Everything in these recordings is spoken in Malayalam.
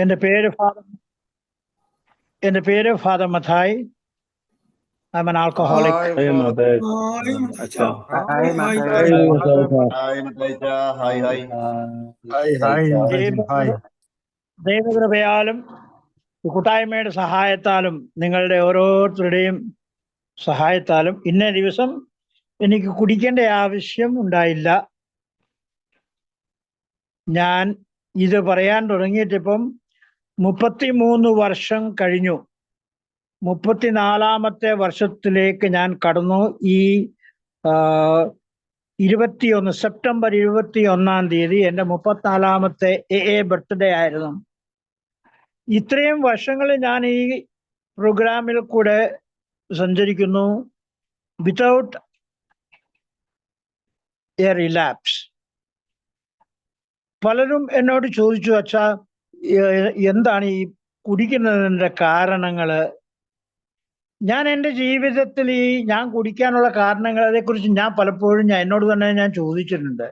എൻ്റെ പേര് father Mathai. I am an alcoholic. Hi, Mother. Acha. Hi, Hi, Hi. ദൈവകൃപയാലും കൂട്ടായ്മയുടെ സഹായത്താലും നിങ്ങളുടെ ഓരോരുത്തരുടെയും സഹായത്താലും ഇന്നേ ദിവസം എനിക്ക് കുടിക്കേണ്ട ആവശ്യം ഉണ്ടായില്ല. ഞാൻ ഇത് പറയാൻ തുടങ്ങിയിട്ടിപ്പം 33 വർഷം കഴിഞ്ഞു. 34ാമത്തെ വർഷത്തിലേക്ക് ഞാൻ കടന്നു. ഈ 21 സെപ്റ്റംബർ 21-ാം തീയതി എൻ്റെ 34ാമത്തെ ബർത്ത്ഡേ ആയിരുന്നു. ഇത്രയും വർഷങ്ങളിൽ ഞാൻ ഈ പ്രോഗ്രാമിൽ കൂടെ സഞ്ചരിക്കുന്നു വിതൗട്ട് എ റിലാപ്സ്. പലരും എന്നോട് ചോദിച്ചു, അച്ഛാ എന്താണ് ഈ കുടിക്കുന്നതിൻ്റെ കാരണങ്ങൾ? ഞാൻ എൻ്റെ ജീവിതത്തിൽ ഞാൻ കുടിക്കാനുള്ള കാരണങ്ങൾ അതേക്കുറിച്ച് ഞാൻ പലപ്പോഴും എന്നോട് തന്നെ ഞാൻ ചോദിച്ചിട്ടുണ്ട്.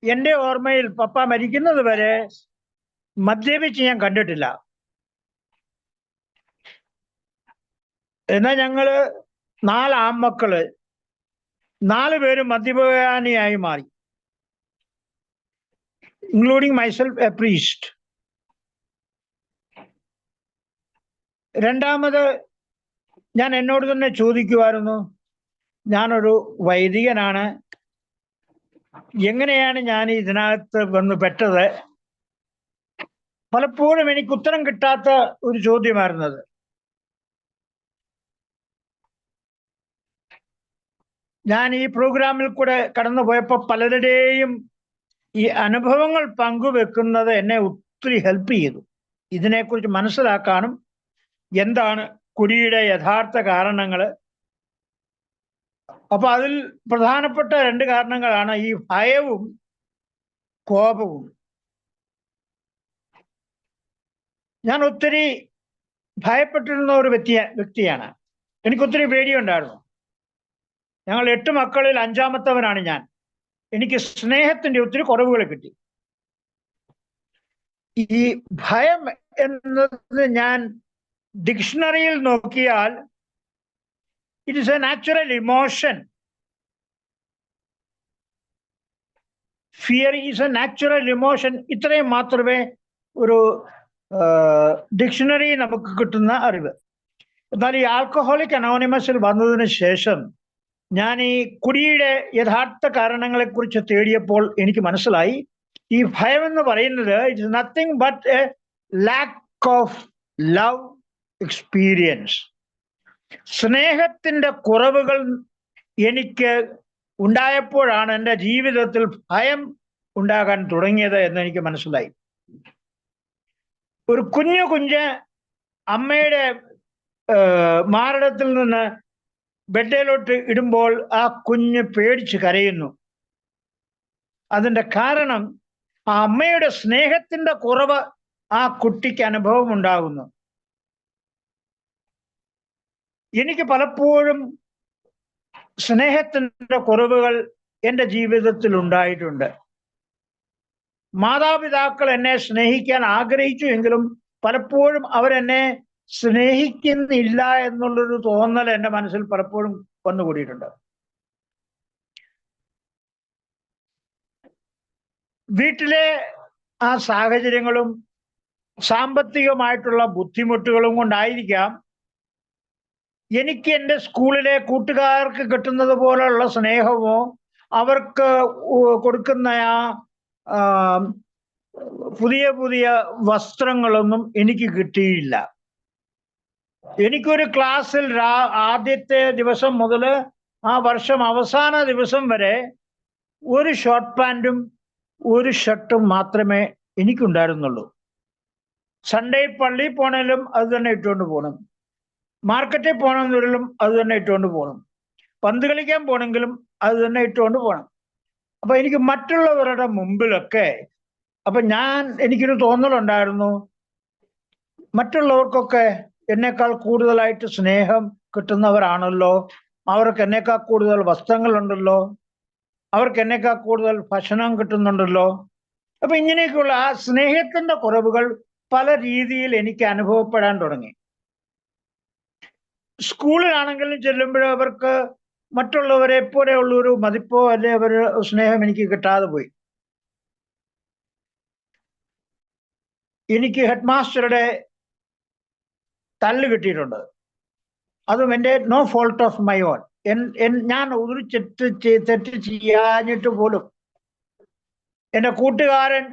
എൻ്റെ ഓർമ്മയിൽ പപ്പ മരിക്കുന്നത് വരെ മദ്യപിച്ച് ഞാൻ കണ്ടിട്ടില്ല. എന്നാൽ ഞങ്ങള് 4 ആൺമക്കള് 4 പേരും മദ്യപാനിയായി മാറി, ഇൻക്ലൂഡിങ് മൈസെൽഫ് എ പ്രീസ്റ്റ്. രണ്ടാമത് ഞാൻ എന്നോട് തന്നെ ചോദിക്കുമായിരുന്നു, ഞാനൊരു വൈദികനാണ്, എങ്ങനെയാണ് ഞാൻ ഇതിനകത്ത് വന്ന് പെട്ടത്? പലപ്പോഴും എനിക്ക് ഉത്തരം കിട്ടാത്ത ഒരു ചോദ്യമായിരുന്നത്. ഞാൻ ഈ പ്രോഗ്രാമിൽ കൂടെ കടന്നു പോയപ്പോൾ പലരുടെയും ഈ അനുഭവങ്ങൾ പങ്കുവെക്കുന്നത് എന്നെ ഒത്തിരി ഹെൽപ്പ് ചെയ്തു, ഇതിനെക്കുറിച്ച് മനസ്സിലാക്കാനും എന്താണ് കുടിയുടെ യഥാർത്ഥ കാരണങ്ങൾ. അപ്പൊ അതിൽ പ്രധാനപ്പെട്ട 2 കാരണങ്ങളാണ് ഈ ഭയവും കോപവും. ഞാൻ ഒത്തിരി ഭയപ്പെട്ടിരുന്ന ഒരു വ്യക്തിയാണ്. എനിക്കൊത്തിരി പേടിയുണ്ടായിരുന്നു. ഞങ്ങൾ 8 മക്കളിൽ 5ാമത്തവനാണ് ഞാൻ. എനിക്ക് സ്നേഹത്തിന്റെ ഒത്തിരി കുറവുകൾ കിട്ടി. ഈ ഭയം എന്നത് ഞാൻ ഡിക്ഷണറിയിൽ നോക്കിയാൽ it is A natural emotion. Fear is A natural emotion. ഇത്രയും മാത്രമേ ഒരു ഡിക്ഷണറി നമുക്ക് കിട്ടുന്ന അറിവ്. എന്നാൽ ഈ ആൽക്കഹോളിക് അനോണിമസിൽ വന്നതിന് ശേഷം ഞാൻ ഈ കുടിയുടെ യഥാർത്ഥ കാരണങ്ങളെക്കുറിച്ച് തേടിയപ്പോൾ എനിക്ക് മനസ്സിലായി, ഈ ഭയം എന്ന് പറയുന്നത് it's nothing but A lack of love experience. സ്നേഹത്തിന്റെ കുറവുകൾ എനിക്ക് ഉണ്ടായപ്പോഴാണ് എൻ്റെ ജീവിതത്തിൽ ഭയം ഉണ്ടാകാൻ തുടങ്ങിയത് എന്ന് എനിക്ക് മനസ്സിലായി. ഒരു കുഞ്ഞ് അമ്മയുടെ മാറിടത്തിൽ നിന്ന് ബെഡിലോട്ട് ഇടുമ്പോൾ ആ കുഞ്ഞ് പേടിച്ച് കരയുന്നു. അതിൻ്റെ കാരണം ആ അമ്മയുടെ സ്നേഹത്തിന്റെ കുറവ് ആ കുട്ടിക്ക് അനുഭവം ഉണ്ടാകുന്നു. എനിക്ക് പലപ്പോഴും സ്നേഹത്തിന്റെ കുറവുകൾ എൻ്റെ ജീവിതത്തിൽ ഉണ്ടായിട്ടുണ്ട്. മാതാപിതാക്കൾ എന്നെ സ്നേഹിക്കാൻ ആഗ്രഹിച്ചു എങ്കിലും പലപ്പോഴും അവരെന്നെ സ്നേഹിക്കുന്നില്ല എന്നുള്ളൊരു തോന്നൽ എൻ്റെ മനസ്സിൽ പലപ്പോഴും വന്നുകൂടിയിട്ടുണ്ട്. വീട്ടിലെ ആ സാഹചര്യങ്ങളും സാമ്പത്തികമായിട്ടുള്ള ബുദ്ധിമുട്ടുകളും കൊണ്ടായിരിക്കാം എനിക്ക് എൻ്റെ സ്കൂളിലെ കൂട്ടുകാർക്ക് കിട്ടുന്നത് പോലുള്ള സ്നേഹമോ അവർക്ക് കൊടുക്കുന്ന ആ പുതിയ വസ്ത്രങ്ങളൊന്നും എനിക്ക് കിട്ടിയില്ല. എനിക്കൊരു ക്ലാസ്സിൽ ആദ്യത്തെ ദിവസം മുതൽ ആ വർഷം അവസാന ദിവസം വരെ ഒരു ഷോർട്ട് പാൻറ്റും ഒരു ഷർട്ടും മാത്രമേ എനിക്കുണ്ടായിരുന്നുള്ളൂ. സൺഡേ പള്ളിയിൽ പോണേലും അത് തന്നെ ഇട്ടുകൊണ്ട് പോകണം, മാർക്കറ്റിൽ പോകണമെങ്കിലും അത് തന്നെ ഇട്ടുകൊണ്ട് പോകണം, പന്ത് കളിക്കാൻ പോകണമെങ്കിലും അത് തന്നെ ഇട്ടുകൊണ്ട് പോകണം. അപ്പൊ എനിക്ക് മറ്റുള്ളവരുടെ മുമ്പിലൊക്കെ എനിക്കൊരു തോന്നലുണ്ടായിരുന്നു, മറ്റുള്ളവർക്കൊക്കെ എന്നേക്കാൾ കൂടുതലായിട്ട് സ്നേഹം കിട്ടുന്നവരാണല്ലോ, അവർക്ക് എന്നേക്കാൾ കൂടുതൽ വസ്ത്രങ്ങളുണ്ടല്ലോ, അവർക്ക് എന്നേക്കാൾ കൂടുതൽ ഭക്ഷണം കിട്ടുന്നുണ്ടല്ലോ. അപ്പൊ ഇങ്ങനെയൊക്കെയുള്ള ആ സ്നേഹത്തിന്റെ കുറവുകൾ പല രീതിയിൽ എനിക്ക് അനുഭവപ്പെടാൻ തുടങ്ങി. സ്കൂളിലാണെങ്കിലും ചെല്ലുമ്പോഴും അവർക്ക് മറ്റുള്ളവരെ പോലെയുള്ള ഒരു മതിപ്പോ അല്ലെ ഒരു സ്നേഹം എനിക്ക് കിട്ടാതെ പോയി. എനിക്ക് ഹെഡ് മാസ്റ്ററുടെ തല്ല് കിട്ടിയിട്ടുണ്ട്. അതും എൻ്റെ no fault of my own. ഞാൻ ഒരു തെറ്റ് ചെയ്യാഞ്ഞിട്ട് പോലും എൻ്റെ കൂട്ടുകാരൻ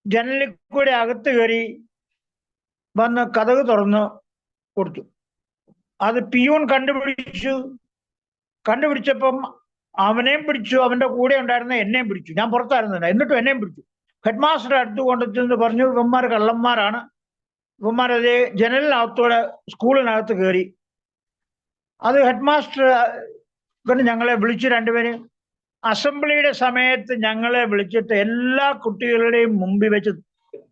ജനലിൽ കൂടെ അകത്ത് കയറി വന്ന് കതക് തുറന്ന് കൊടുത്തു. അത് പിയൂൺ കണ്ടുപിടിച്ചപ്പം അവനെയും പിടിച്ചു, അവന്റെ കൂടെ ഉണ്ടായിരുന്ന എന്നെയും പിടിച്ചു. ഞാൻ പുറത്തായിരുന്നില്ല, എന്നിട്ടും എന്നെയും പിടിച്ചു. ഹെഡ് മാസ്റ്റർ അടുത്ത് കൊണ്ടെന്ന് പറഞ്ഞു, ഇവന്മാർ കള്ളന്മാരാണ്, ഇവന്മാരത് ജനലിനകത്തോടെ സ്കൂളിനകത്ത് കയറി. അത് ഹെഡ് മാസ്റ്റർ ഞങ്ങളെ വിളിച്ചു, രണ്ടുപേരും അസംബ്ലിയുടെ സമയത്ത് ഞങ്ങളെ വിളിച്ചിട്ട് എല്ലാ കുട്ടികളുടെയും മുമ്പിൽ വെച്ച്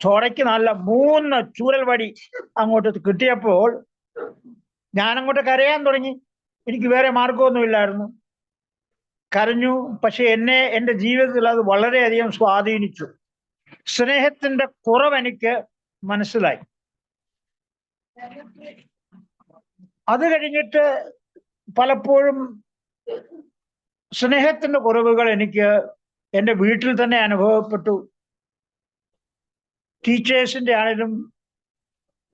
ചോടയ്ക്ക് നല്ല 3 ചൂരൽ വടി അങ്ങോട്ട് കിട്ടിയപ്പോൾ ഞാനങ്ങോട്ട് കരയാൻ തുടങ്ങി. എനിക്ക് വേറെ മാർഗമൊന്നുമില്ലായിരുന്നു. കരഞ്ഞു. പക്ഷെ എൻ്റെ ജീവിതത്തിൽ അത് വളരെയധികം സ്വാധീനിച്ചു. സ്നേഹത്തിന്റെ കുറവ് എനിക്ക് മനസ്സിലായി. അത് കഴിഞ്ഞിട്ട് പലപ്പോഴും സ്നേഹത്തിന്റെ കുറവുകൾ എനിക്ക് എൻ്റെ വീട്ടിൽ തന്നെ അനുഭവപ്പെട്ടു. ടീച്ചേഴ്സിന്റെ ആണെങ്കിലും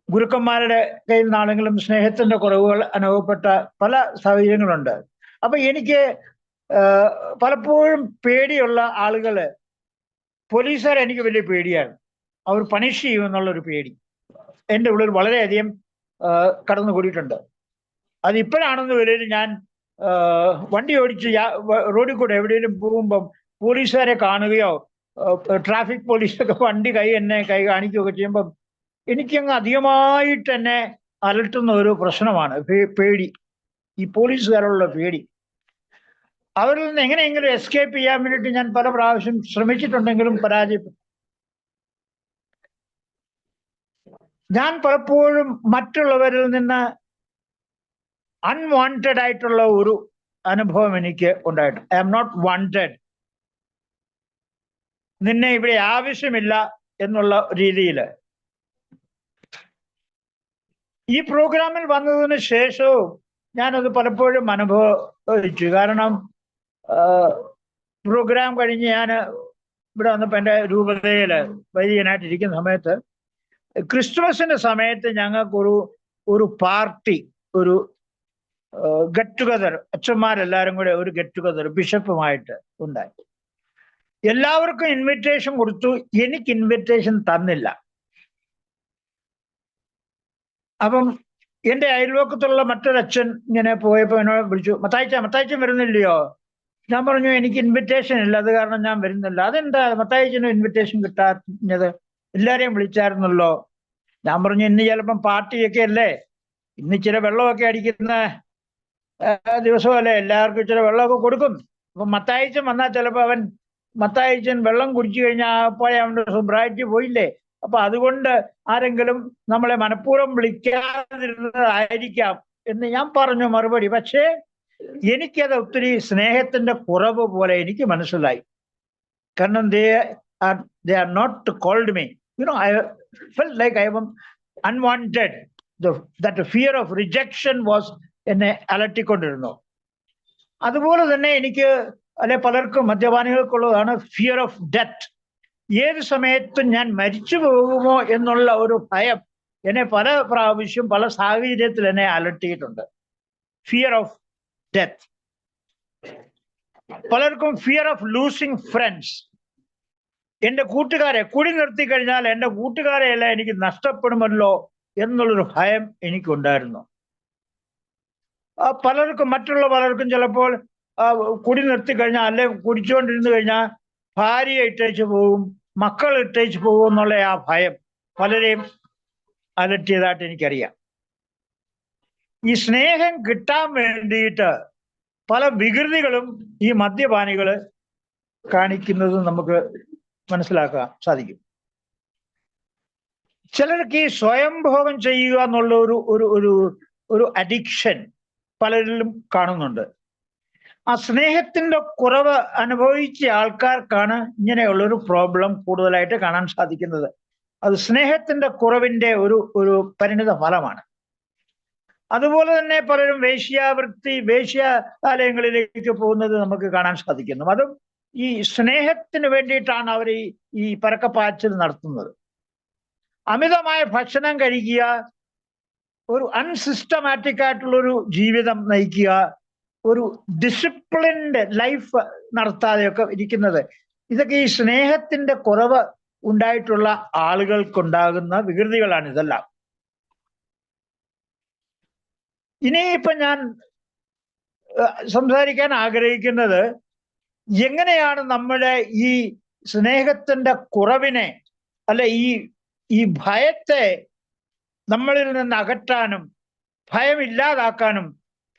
ഗുരുക്കന്മാരുടെ കയ്യിൽ നിന്നാണെങ്കിലും സ്നേഹത്തിന്റെ കുറവുകൾ അനുഭവപ്പെട്ട പല സാഹചര്യങ്ങളുണ്ട്. അപ്പൊ എനിക്ക് പലപ്പോഴും പേടിയുള്ള ആളുകള്, പോലീസുകാർ എനിക്ക് വലിയ പേടിയാണ്. അവർ പണിഷ് ചെയ്യുമെന്നുള്ളൊരു പേടി എൻ്റെ ഉള്ളിൽ വളരെയധികം കടന്നുകൂടിയിട്ടുണ്ട്. അതിപ്പോഴാണെന്ന് വരില്ല, ഞാൻ വണ്ടി ഓടിച്ച് റോഡിൽ കൂടെ എവിടെയെങ്കിലും പോകുമ്പം പോലീസുകാരെ കാണുകയോ ട്രാഫിക് പോലീസൊക്കെ വണ്ടി എന്നെ കൈ കാണിക്കുകയൊക്കെ ചെയ്യുമ്പം എനിക്കങ്ങ് അധികമായിട്ട് എന്നെ അലട്ടുന്ന ഒരു പ്രശ്നമാണ് പേടി. ഈ പോലീസുകാരുള്ള പേടി. അവരിൽ നിന്ന് എങ്ങനെയെങ്കിലും എസ്കേപ്പ് ചെയ്യാൻ വേണ്ടിയിട്ട് ഞാൻ പല പ്രാവശ്യം ശ്രമിച്ചിട്ടുണ്ടെങ്കിലും പരാജയപ്പെട്ടു. ഞാൻ പലപ്പോഴും മറ്റുള്ളവരിൽ നിന്ന് അൺവാണ്ടഡ് ആയിട്ടുള്ള ഒരു അനുഭവം എനിക്ക് ഉണ്ടായിട്ടുണ്ട്. ഐ ആം നോട്ട് വാണ്ടഡ്, നിന്നെ ഇവിടെ ആവശ്യമില്ല എന്നുള്ള രീതിയിൽ. ഈ പ്രോഗ്രാമിൽ വന്നതിന് ശേഷവും ഞാനത് പലപ്പോഴും അനുഭവിച്ചു. കാരണം പ്രോഗ്രാം കഴിഞ്ഞ് ഞാൻ ഇവിടെ വന്നപ്പോൾ എൻ്റെ രൂപതയിൽ വൈദികനായിട്ടിരിക്കുന്ന സമയത്ത് ക്രിസ്തുമസിന്റെ സമയത്ത് ഞങ്ങൾക്കൊരു പാർട്ടി, ഒരു ഗെറ്റ് ടുഗദർ, അച്ഛന്മാരെല്ലാവരും കൂടെ ഒരു ഗെറ്റ് ടുഗദർ ബിഷപ്പുമായിട്ട് ഉണ്ടായി. എല്ലാവർക്കും ഇൻവിറ്റേഷൻ കൊടുത്തു, എനിക്ക് ഇൻവിറ്റേഷൻ തന്നില്ല. അപ്പം എൻ്റെ അയൽവക്കത്തുള്ള മറ്റൊരച്ഛൻ ഇങ്ങനെ പോയപ്പോൾ എന്നോട് വിളിച്ചു, മത്തായിച്ചൻ വരുന്നില്ലയോ? ഞാൻ പറഞ്ഞു, എനിക്ക് ഇൻവിറ്റേഷൻ ഇല്ല, അത് കാരണം ഞാൻ വരുന്നില്ല. അതെന്താ മത്തായിച്ചന് ഇൻവിറ്റേഷൻ കിട്ടാഞ്ഞത്? എല്ലാരെയും വിളിച്ചായിരുന്നല്ലോ. ഞാൻ പറഞ്ഞു, ഇന്ന് ചിലപ്പം പാർട്ടിയൊക്കെ അല്ലേ, ഇന്ന് ഇച്ചിരി വെള്ളമൊക്കെ അടിക്കുന്ന ദിവസമല്ലേ, എല്ലാവർക്കും ഇച്ചിരി വെള്ളമൊക്കെ കൊടുക്കും. അപ്പൊ മത്തായിച്ചൻ വന്നാൽ ചിലപ്പോൾ മത്തായിച്ചൻ വെള്ളം കുടിച്ചു കഴിഞ്ഞാൽ അപ്പോൾ അവൻ്റെ സൊബ്രായിറ്റി പോയില്ലേ, അപ്പൊ അതുകൊണ്ട് ആരെങ്കിലും നമ്മളെ മനഃപൂർവ്വം വിളിക്കാതിരുന്നതായിരിക്കാം എന്ന് ഞാൻ പറഞ്ഞു മറുപടി. പക്ഷേ എനിക്കത് ഒത്തിരി സ്നേഹത്തിന്റെ കുറവ് പോലെ എനിക്ക് മനസ്സിലായി. കാരണം they are not called me. I felt like I am unwanted. That fear of rejection was എന്നെ അലട്ടിക്കൊണ്ടിരുന്നു. അതുപോലെ തന്നെ എനിക്ക് പലർക്കും മദ്യപാനികൾക്കുള്ളതാണ് ഫിയർ ഓഫ് ഡെത്ത്. ഏത് സമയത്തും ഞാൻ മരിച്ചു പോകുമോ എന്നുള്ള ഒരു ഭയം എന്നെ പല പ്രാവശ്യം പല സാഹചര്യത്തിൽ എന്നെ അലട്ടിയിട്ടുണ്ട്. Fear of death. പലർക്കും ഫിയർ ഓഫ് ലൂസിങ് ഫ്രണ്ട്സ്. എൻ്റെ കൂട്ടുകാരെ കുടി നിർത്തി കഴിഞ്ഞാൽ എൻ്റെ കൂട്ടുകാരെയെല്ലാം എനിക്ക് നഷ്ടപ്പെടുമല്ലോ എന്നുള്ളൊരു ഭയം എനിക്കുണ്ടായിരുന്നു. മറ്റുള്ള പലർക്കും ചിലപ്പോൾ കുടി നിർത്തി കഴിഞ്ഞാൽ അല്ലെ കുടിച്ചുകൊണ്ടിരുന്നു കഴിഞ്ഞാൽ ഭാര്യയെ ഇട്ടേച്ച് പോകും, മക്കൾ ഇട്ടേച്ച് പോകും എന്നുള്ള ആ ഭയം പലരെയും അലട്ടിയതായിട്ട് എനിക്കറിയാം. ഈ സ്നേഹം കിട്ടാൻ വേണ്ടിയിട്ട് പല വികൃതികളും ഈ മദ്യപാനികള് കാണിക്കുന്നത് നമുക്ക് മനസ്സിലാക്കാൻ സാധിക്കും. ചിലർക്ക് ഈ സ്വയംഭോഗം ചെയ്യുക എന്നുള്ള ഒരു അഡിക്ഷൻ പലരിലും കാണുന്നുണ്ട്. ആ സ്നേഹത്തിന്റെ കുറവ് അനുഭവിച്ച ആൾക്കാർക്കാണ് ഇങ്ങനെയുള്ളൊരു പ്രോബ്ലം കൂടുതലായിട്ട് കാണാൻ സാധിക്കുന്നത്. അത് സ്നേഹത്തിന്റെ കുറവിന്റെ ഒരു പരിണിത ഫലമാണ്. അതുപോലെ തന്നെ പലരും വേശ്യാലയങ്ങളിലേക്ക് പോകുന്നത് നമുക്ക് കാണാൻ സാധിക്കുന്നു. അതും ഈ സ്നേഹത്തിന് വേണ്ടിയിട്ടാണ് അവർ ഈ പരക്കപ്പാച്ചിൽ നടത്തുന്നത്. അമിതമായ ഭക്ഷണം കഴിക്കുക, ഒരു അൺസിസ്റ്റമാറ്റിക് ആയിട്ടുള്ളൊരു ജീവിതം നയിക്കുക, ഒരു ഡിസിപ്ലിൻഡ് ലൈഫ് നടത്താതെയൊക്കെ ഇരിക്കുന്നത്, ഇതൊക്കെ ഈ സ്നേഹത്തിന്റെ കുറവ് ഉണ്ടായിട്ടുള്ള ആളുകൾക്കുണ്ടാകുന്ന വികൃതികളാണ് ഇതെല്ലാം. ഇനിയിപ്പം ഞാൻ സംസാരിക്കാൻ ആഗ്രഹിക്കുന്നത് എങ്ങനെയാണ് നമ്മുടെ ഈ സ്നേഹത്തിന്റെ കുറവിനെ, അല്ലെ ഈ ഭയത്തെ നമ്മളിൽ നിന്ന് അകറ്റാനും ഭയമില്ലാതാക്കാനും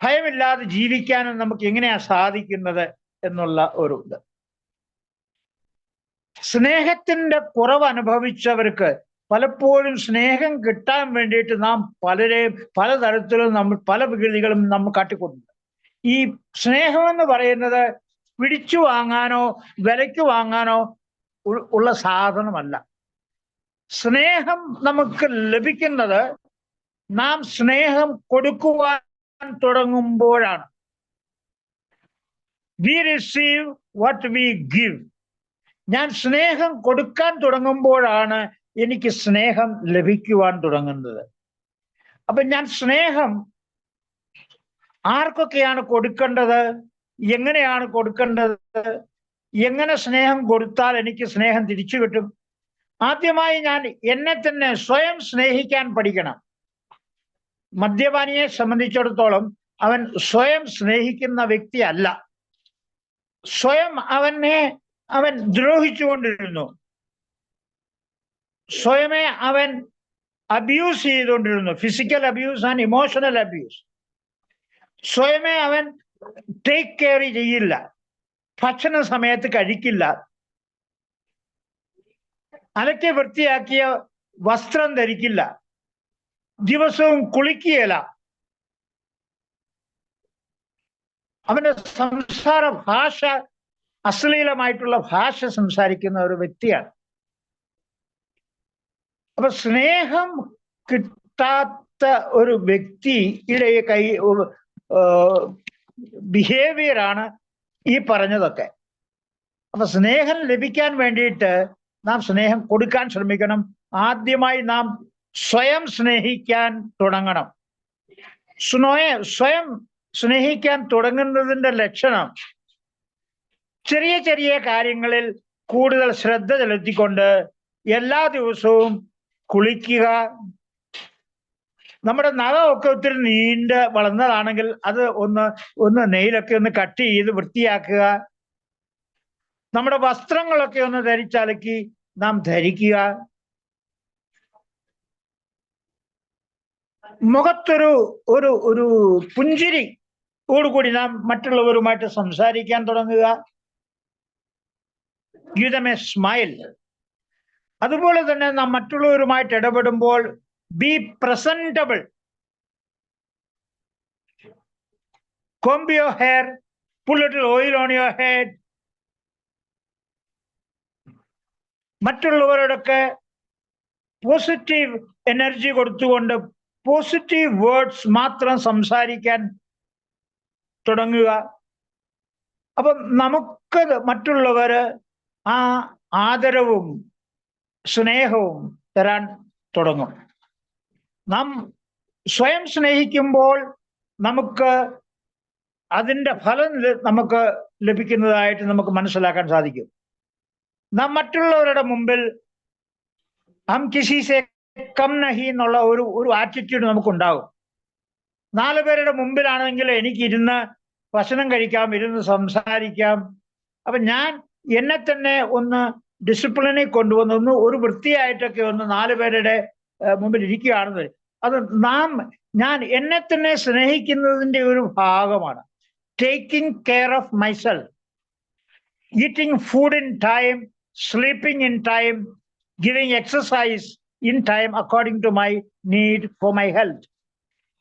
ഭയമില്ലാതെ ജീവിക്കാനും നമുക്ക് എങ്ങനെയാ സാധിക്കുന്നത് എന്നുള്ള ഒരു ഇത്. സ്നേഹത്തിന്റെ കുറവ് അനുഭവിച്ചവർക്ക് പലപ്പോഴും സ്നേഹം കിട്ടാൻ വേണ്ടിയിട്ട് നാം പലരെയും പലതരത്തിലും നമ്മൾ പല വികൃതികളും നമ്മൾ കാട്ടിക്കൊടുക്കുന്നു. ഈ സ്നേഹം എന്ന് പറയുന്നത് പിടിച്ചു വാങ്ങാനോ വിലയ്ക്ക് വാങ്ങാനോ ഉള്ള സാധനമല്ല. സ്നേഹം നമുക്ക് ലഭിക്കുന്നത് നാം സ്നേഹം കൊടുക്കുവാൻ തുടങ്ങുമ്പോഴാണ്. We receive what we give. ഞാൻ സ്നേഹം കൊടുക്കാൻ തുടങ്ങുമ്പോഴാണ് എനിക്ക് സ്നേഹം ലഭിക്കുവാൻ തുടങ്ങുന്നത്. അപ്പൊ ഞാൻ സ്നേഹം ആർക്കൊക്കെയാണ് കൊടുക്കേണ്ടത്, എങ്ങനെയാണ് കൊടുക്കേണ്ടത്, എങ്ങനെ സ്നേഹം കൊടുത്താൽ എനിക്ക് സ്നേഹം തിരിച്ചു കിട്ടും? ആദ്യമായി ഞാൻ എന്നെ തന്നെ സ്വയം സ്നേഹിക്കാൻ പഠിക്കണം. മദ്യപാനിയെ സംബന്ധിച്ചിടത്തോളം അവൻ സ്വയം സ്നേഹിക്കുന്ന വ്യക്തിയല്ല. സ്വയം അവൻ ദ്രോഹിച്ചുകൊണ്ടിരുന്നു, സ്വയമേ അവൻ അബ്യൂസ് ചെയ്തുകൊണ്ടിരുന്നു, physical abuse and emotional abuse. സ്വയമേ അവൻ ടേക്ക് കെയർ ചെയ്യില്ല, ഭക്ഷണ സമയത്ത് കഴിക്കില്ല, അലക്കി വൃത്തിയാക്കിയ വസ്ത്രം ധരിക്കില്ല, ദിവസവും കുളിക്കുകയില്ല. അവന്റെ സംസാര ഭാഷ അശ്ലീലമായിട്ടുള്ള ഭാഷ സംസാരിക്കുന്ന ഒരു വ്യക്തിയാണ്. അപ്പൊ സ്നേഹം കിട്ടാത്ത ഒരു വ്യക്തിയുടെ ബിഹേവിയറാണ് ഈ പറഞ്ഞതൊക്കെ. അപ്പൊ സ്നേഹം ലഭിക്കാൻ വേണ്ടിയിട്ട് നാം സ്നേഹം കൊടുക്കാൻ ശ്രമിക്കണം. ആദ്യമായി നാം സ്വയം സ്നേഹിക്കാൻ തുടങ്ങണം. സ്വയം സ്നേഹിക്കാൻ തുടങ്ങുന്നതിന്റെ ലക്ഷണം ചെറിയ ചെറിയ കാര്യങ്ങളിൽ കൂടുതൽ ശ്രദ്ധ ചെലുത്തിക്കൊണ്ട് എല്ലാ ദിവസവും കുളിക്കുക. നമ്മുടെ നഖമൊക്കെ ഒത്തിരി നീണ്ട് വളർന്നതാണെങ്കിൽ അത് ഒന്ന് നെയിലൊക്കെ ഒന്ന് കട്ട് ചെയ്ത് വൃത്തിയാക്കുക. നമ്മുടെ വസ്ത്രങ്ങളൊക്കെ ഒന്ന് ധരിച്ചലക്കി നാം ധരിക്കുക. മുഖത്തൊരു ഒരു പുഞ്ചിരി ഓടുകൂടി നാം മറ്റുള്ളവരുമായിട്ട് സംസാരിക്കാൻ തുടങ്ങുക. Give them a smile. അതുപോലെ തന്നെ നാം മറ്റുള്ളവരുമായിട്ട് ഇടപെടുമ്പോൾ be presentable. comb your hair, put a little oil on your head. മറ്റുള്ളവരോടൊക്കെ പോസിറ്റീവ് എനർജി കൊടുത്തുകൊണ്ട് പോസിറ്റീവ് വേർഡ്സ് മാത്രം സംസാരിക്കാൻ തുടങ്ങുക. അപ്പം നമുക്ക് മറ്റുള്ളവര് ആ ആദരവും സ്നേഹവും തരാൻ തുടങ്ങും. നാം സ്വയം സ്നേഹിക്കുമ്പോൾ നമുക്ക് അതിൻ്റെ ഫലം നമുക്ക് ലഭിക്കുന്നതായിട്ട് നമുക്ക് മനസ്സിലാക്കാൻ സാധിക്കും. നാം മറ്റുള്ളവരുടെ മുമ്പിൽ ഹം കിസി സേ കം നഹി എന്നുള്ള ഒരു ആറ്റിറ്റ്യൂഡ് നമുക്കുണ്ടാകും. 4 പേരുടെ മുമ്പിലാണെങ്കിൽ എനിക്ക് ഇരുന്ന് ഭക്ഷണം കഴിക്കാം, ഇരുന്ന് സംസാരിക്കാം. അപ്പൊ ഞാൻ എന്നെ തന്നെ ഒന്ന് ഡിസിപ്ലിനിൽ കൊണ്ടുവന്ന് ഒരു വൃത്തിയായിട്ടൊക്കെ ഒന്ന് 4 പേരുടെ മുമ്പിൽ ഇരിക്കുകയാണെന്ന് അത് ഞാൻ എന്നെ തന്നെ സ്നേഹിക്കുന്നതിൻ്റെ ഒരു ഭാഗമാണ്. Taking care of myself, eating food in time, sleeping in time, giving exercise in time according to my need for my health.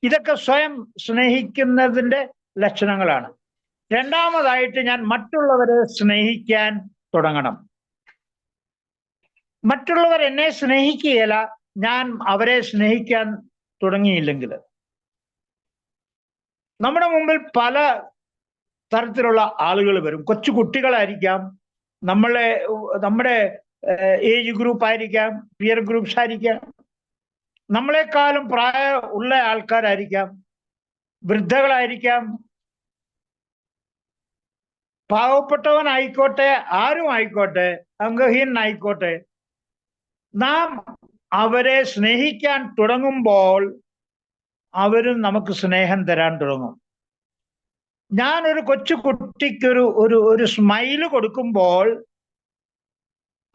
ഇതൊക്കെ സ്വയം സ്നേഹിക്കുന്നതിൻ്റെ ലക്ഷണങ്ങളാണ്. രണ്ടാമതായിട്ട് ഞാൻ മറ്റുള്ളവരെ സ്നേഹിക്കാൻ തുടങ്ങണം. മറ്റുള്ളവർ എന്നെ സ്നേഹിക്കുകയില്ല, ഞാൻ അവരെ സ്നേഹിക്കാൻ തുടങ്ങിയില്ലെങ്കിൽ. നമ്മുടെ മുമ്പിൽ പല തരത്തിലുള്ള ആളുകൾ വരും. കൊച്ചു കുട്ടികളായിരിക്കാം, നമ്മുടെ ഏജ് ഗ്രൂപ്പ് ആയിരിക്കാം, പിയർ ഗ്രൂപ്പ്സ് ആയിരിക്കാം, നമ്മളെക്കാളും പ്രായം ഉള്ള ആൾക്കാരായിരിക്കാം, വൃദ്ധകളായിരിക്കാം, പാവപ്പെട്ടവനായിക്കോട്ടെ, ആരും ആയിക്കോട്ടെ, അംഗഹീനായിക്കോട്ടെ, നാം അവരെ സ്നേഹിക്കാൻ തുടങ്ങുമ്പോൾ അവരും നമുക്ക് സ്നേഹം തരാൻ തുടങ്ങും. ഞാനൊരു കൊച്ചു കുട്ടിക്കൊരു ഒരു സ്മൈല് കൊടുക്കുമ്പോൾ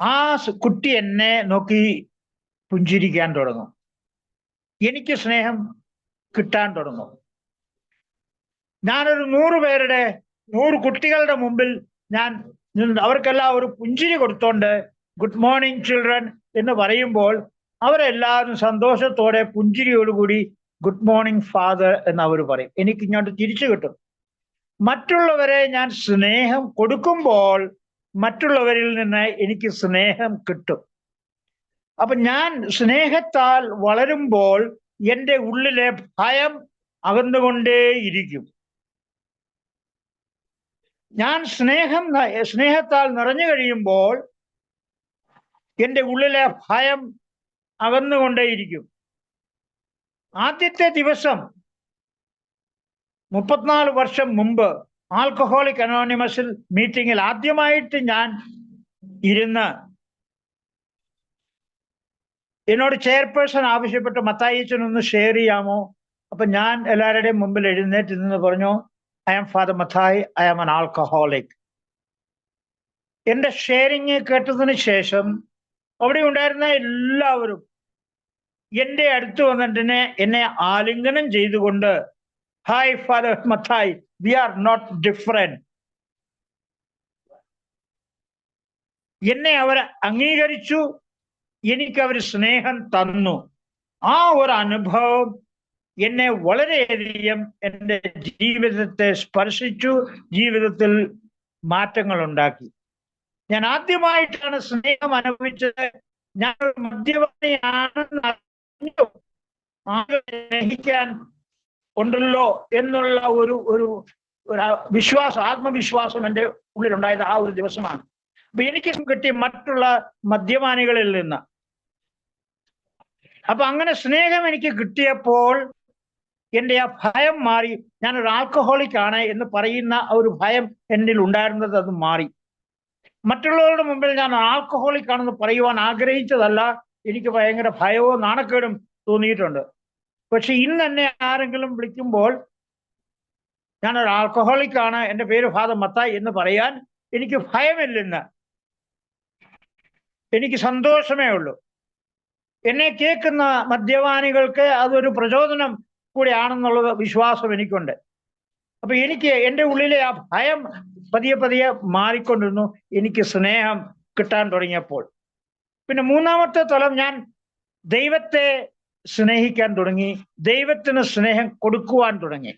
ആ കുട്ടി എന്നെ നോക്കി പുഞ്ചിരിക്കാൻ തുടങ്ങും, എനിക്ക് സ്നേഹം കിട്ടാൻ തുടങ്ങും. ഞാനൊരു 100 കുട്ടികളുടെ മുമ്പിൽ ഞാൻ അവർക്കെല്ലാം ഒരു പുഞ്ചിരി കൊടുത്തോണ്ട് ഗുഡ് മോർണിംഗ് ചിൽഡ്രൻ എന്ന് പറയുമ്പോൾ അവരെല്ലാവരും സന്തോഷത്തോടെ പുഞ്ചിരിയോടുകൂടി ഗുഡ് മോർണിംഗ് ഫാദർ എന്ന് അവർ പറയും. എനിക്ക് ഇങ്ങോട്ട് തിരിച്ചു കിട്ടും. മറ്റുള്ളവരെ ഞാൻ സ്നേഹം കൊടുക്കുമ്പോൾ മറ്റുള്ളവരിൽ നിന്ന് എനിക്ക് സ്നേഹം കിട്ടും. അപ്പൊ ഞാൻ സ്നേഹത്താൽ വളരുമ്പോൾ എൻ്റെ ഉള്ളിലെ ഭയം അകന്നുകൊണ്ടേയിരിക്കും. ഞാൻ സ്നേഹത്താൽ നിറഞ്ഞു കഴിയുമ്പോൾ എൻ്റെ ഉള്ളിലെ ഭയം അകന്നുകൊണ്ടേയിരിക്കും. ആദ്യത്തെ ദിവസം 34 വർഷം മുമ്പ് ആൽക്കഹോളിക് അനോണിമസിൽ മീറ്റിങ്ങിൽ ആദ്യമായിട്ട് ഞാൻ ഇരുന്ന് എന്നോട് ചെയർപേഴ്സൺ ആവശ്യപ്പെട്ട് മത്തായിച്ചൻ ഒന്ന് ഷെയർ ചെയ്യാമോ? അപ്പൊ ഞാൻ എല്ലാവരുടെയും മുമ്പിൽ എഴുന്നേറ്റ് നിന്ന് പറഞ്ഞു, I am father Mathai, I am an alcoholic. എന്റെ ഷെയറിങ് കേട്ടതിന് ശേഷം അവിടെ ഉണ്ടായിരുന്ന എല്ലാവരും എന്റെ അടുത്ത് വന്നിട്ട് എന്നെ ആലിംഗനം ചെയ്തുകൊണ്ട്, hi father Mathai, we are not different. എന്നെ അവർ അംഗീകരിച്ചു, എനിക്ക് അവർ സ്നേഹം തന്നു. ആ ഒരു അനുഭവം എന്നെ വളരെയധികം എൻ്റെ ജീവിതത്തെ സ്പർശിച്ചു, ജീവിതത്തിൽ മാറ്റങ്ങൾ ഉണ്ടാക്കി. ഞാൻ ആദ്യമായിട്ടാണ് സ്നേഹം അനുഭവിച്ചത്. ഞാൻ ഒരു മദ്യപാനിയാണെന്ന് അറിഞ്ഞു, സ്നേഹിക്കാൻ ഉണ്ടല്ലോ എന്നുള്ള ഒരു വിശ്വാസം, ആത്മവിശ്വാസം എൻ്റെ ഉള്ളിലുണ്ടായത് ആ ഒരു ദിവസമാണ്. അപ്പൊ എനിക്ക് കിട്ടി മറ്റുള്ള മദ്യപാനികളിൽ നിന്ന്. അപ്പൊ അങ്ങനെ സ്നേഹം എനിക്ക് കിട്ടിയപ്പോൾ എൻ്റെ ആ ഭയം മാറി. ഞാനൊരു ആൽക്കഹോളിക് ആണ് എന്ന് പറയുന്ന ഒരു ഭയം എന്നിൽ ഉണ്ടായിരുന്നത് അത് മാറി. മറ്റുള്ളവരുടെ മുമ്പിൽ ഞാൻ ആൽക്കഹോളിക് ആണെന്ന് പറയുവാൻ ആഗ്രഹിച്ചതല്ല, എനിക്ക് ഭയങ്കര ഭയവും നാണക്കേടും തോന്നിയിട്ടുണ്ട്. പക്ഷെ ഇന്ന് എന്നെ ആരെങ്കിലും വിളിക്കുമ്പോൾ ഞാനൊരു ആൽക്കഹോളിക് ആണ്, എൻ്റെ പേര് ഫാദർ മത്തായി എന്ന് പറയാൻ എനിക്ക് ഭയമില്ലെന്ന്, എനിക്ക് സന്തോഷമേ ഉള്ളൂ. എന്നെ കേൾക്കുന്ന മദ്യപാനികൾക്ക് അതൊരു പ്രചോദനം കൂടെയാണെന്നുള്ള വിശ്വാസം എനിക്കുണ്ട്. അപ്പൊ എനിക്ക് എൻ്റെ ഉള്ളിലെ ആ ഭയം പതിയെ മാറിക്കൊണ്ടിരുന്നു, എനിക്ക് സ്നേഹം കിട്ടാൻ തുടങ്ങിയപ്പോൾ. പിന്നെ മൂന്നാമത്തെ തലം, ഞാൻ ദൈവത്തെ സ്നേഹിക്കാൻ തുടങ്ങി, ദൈവത്തിന് സ്നേഹം കൊടുക്കുവാൻ തുടങ്ങി.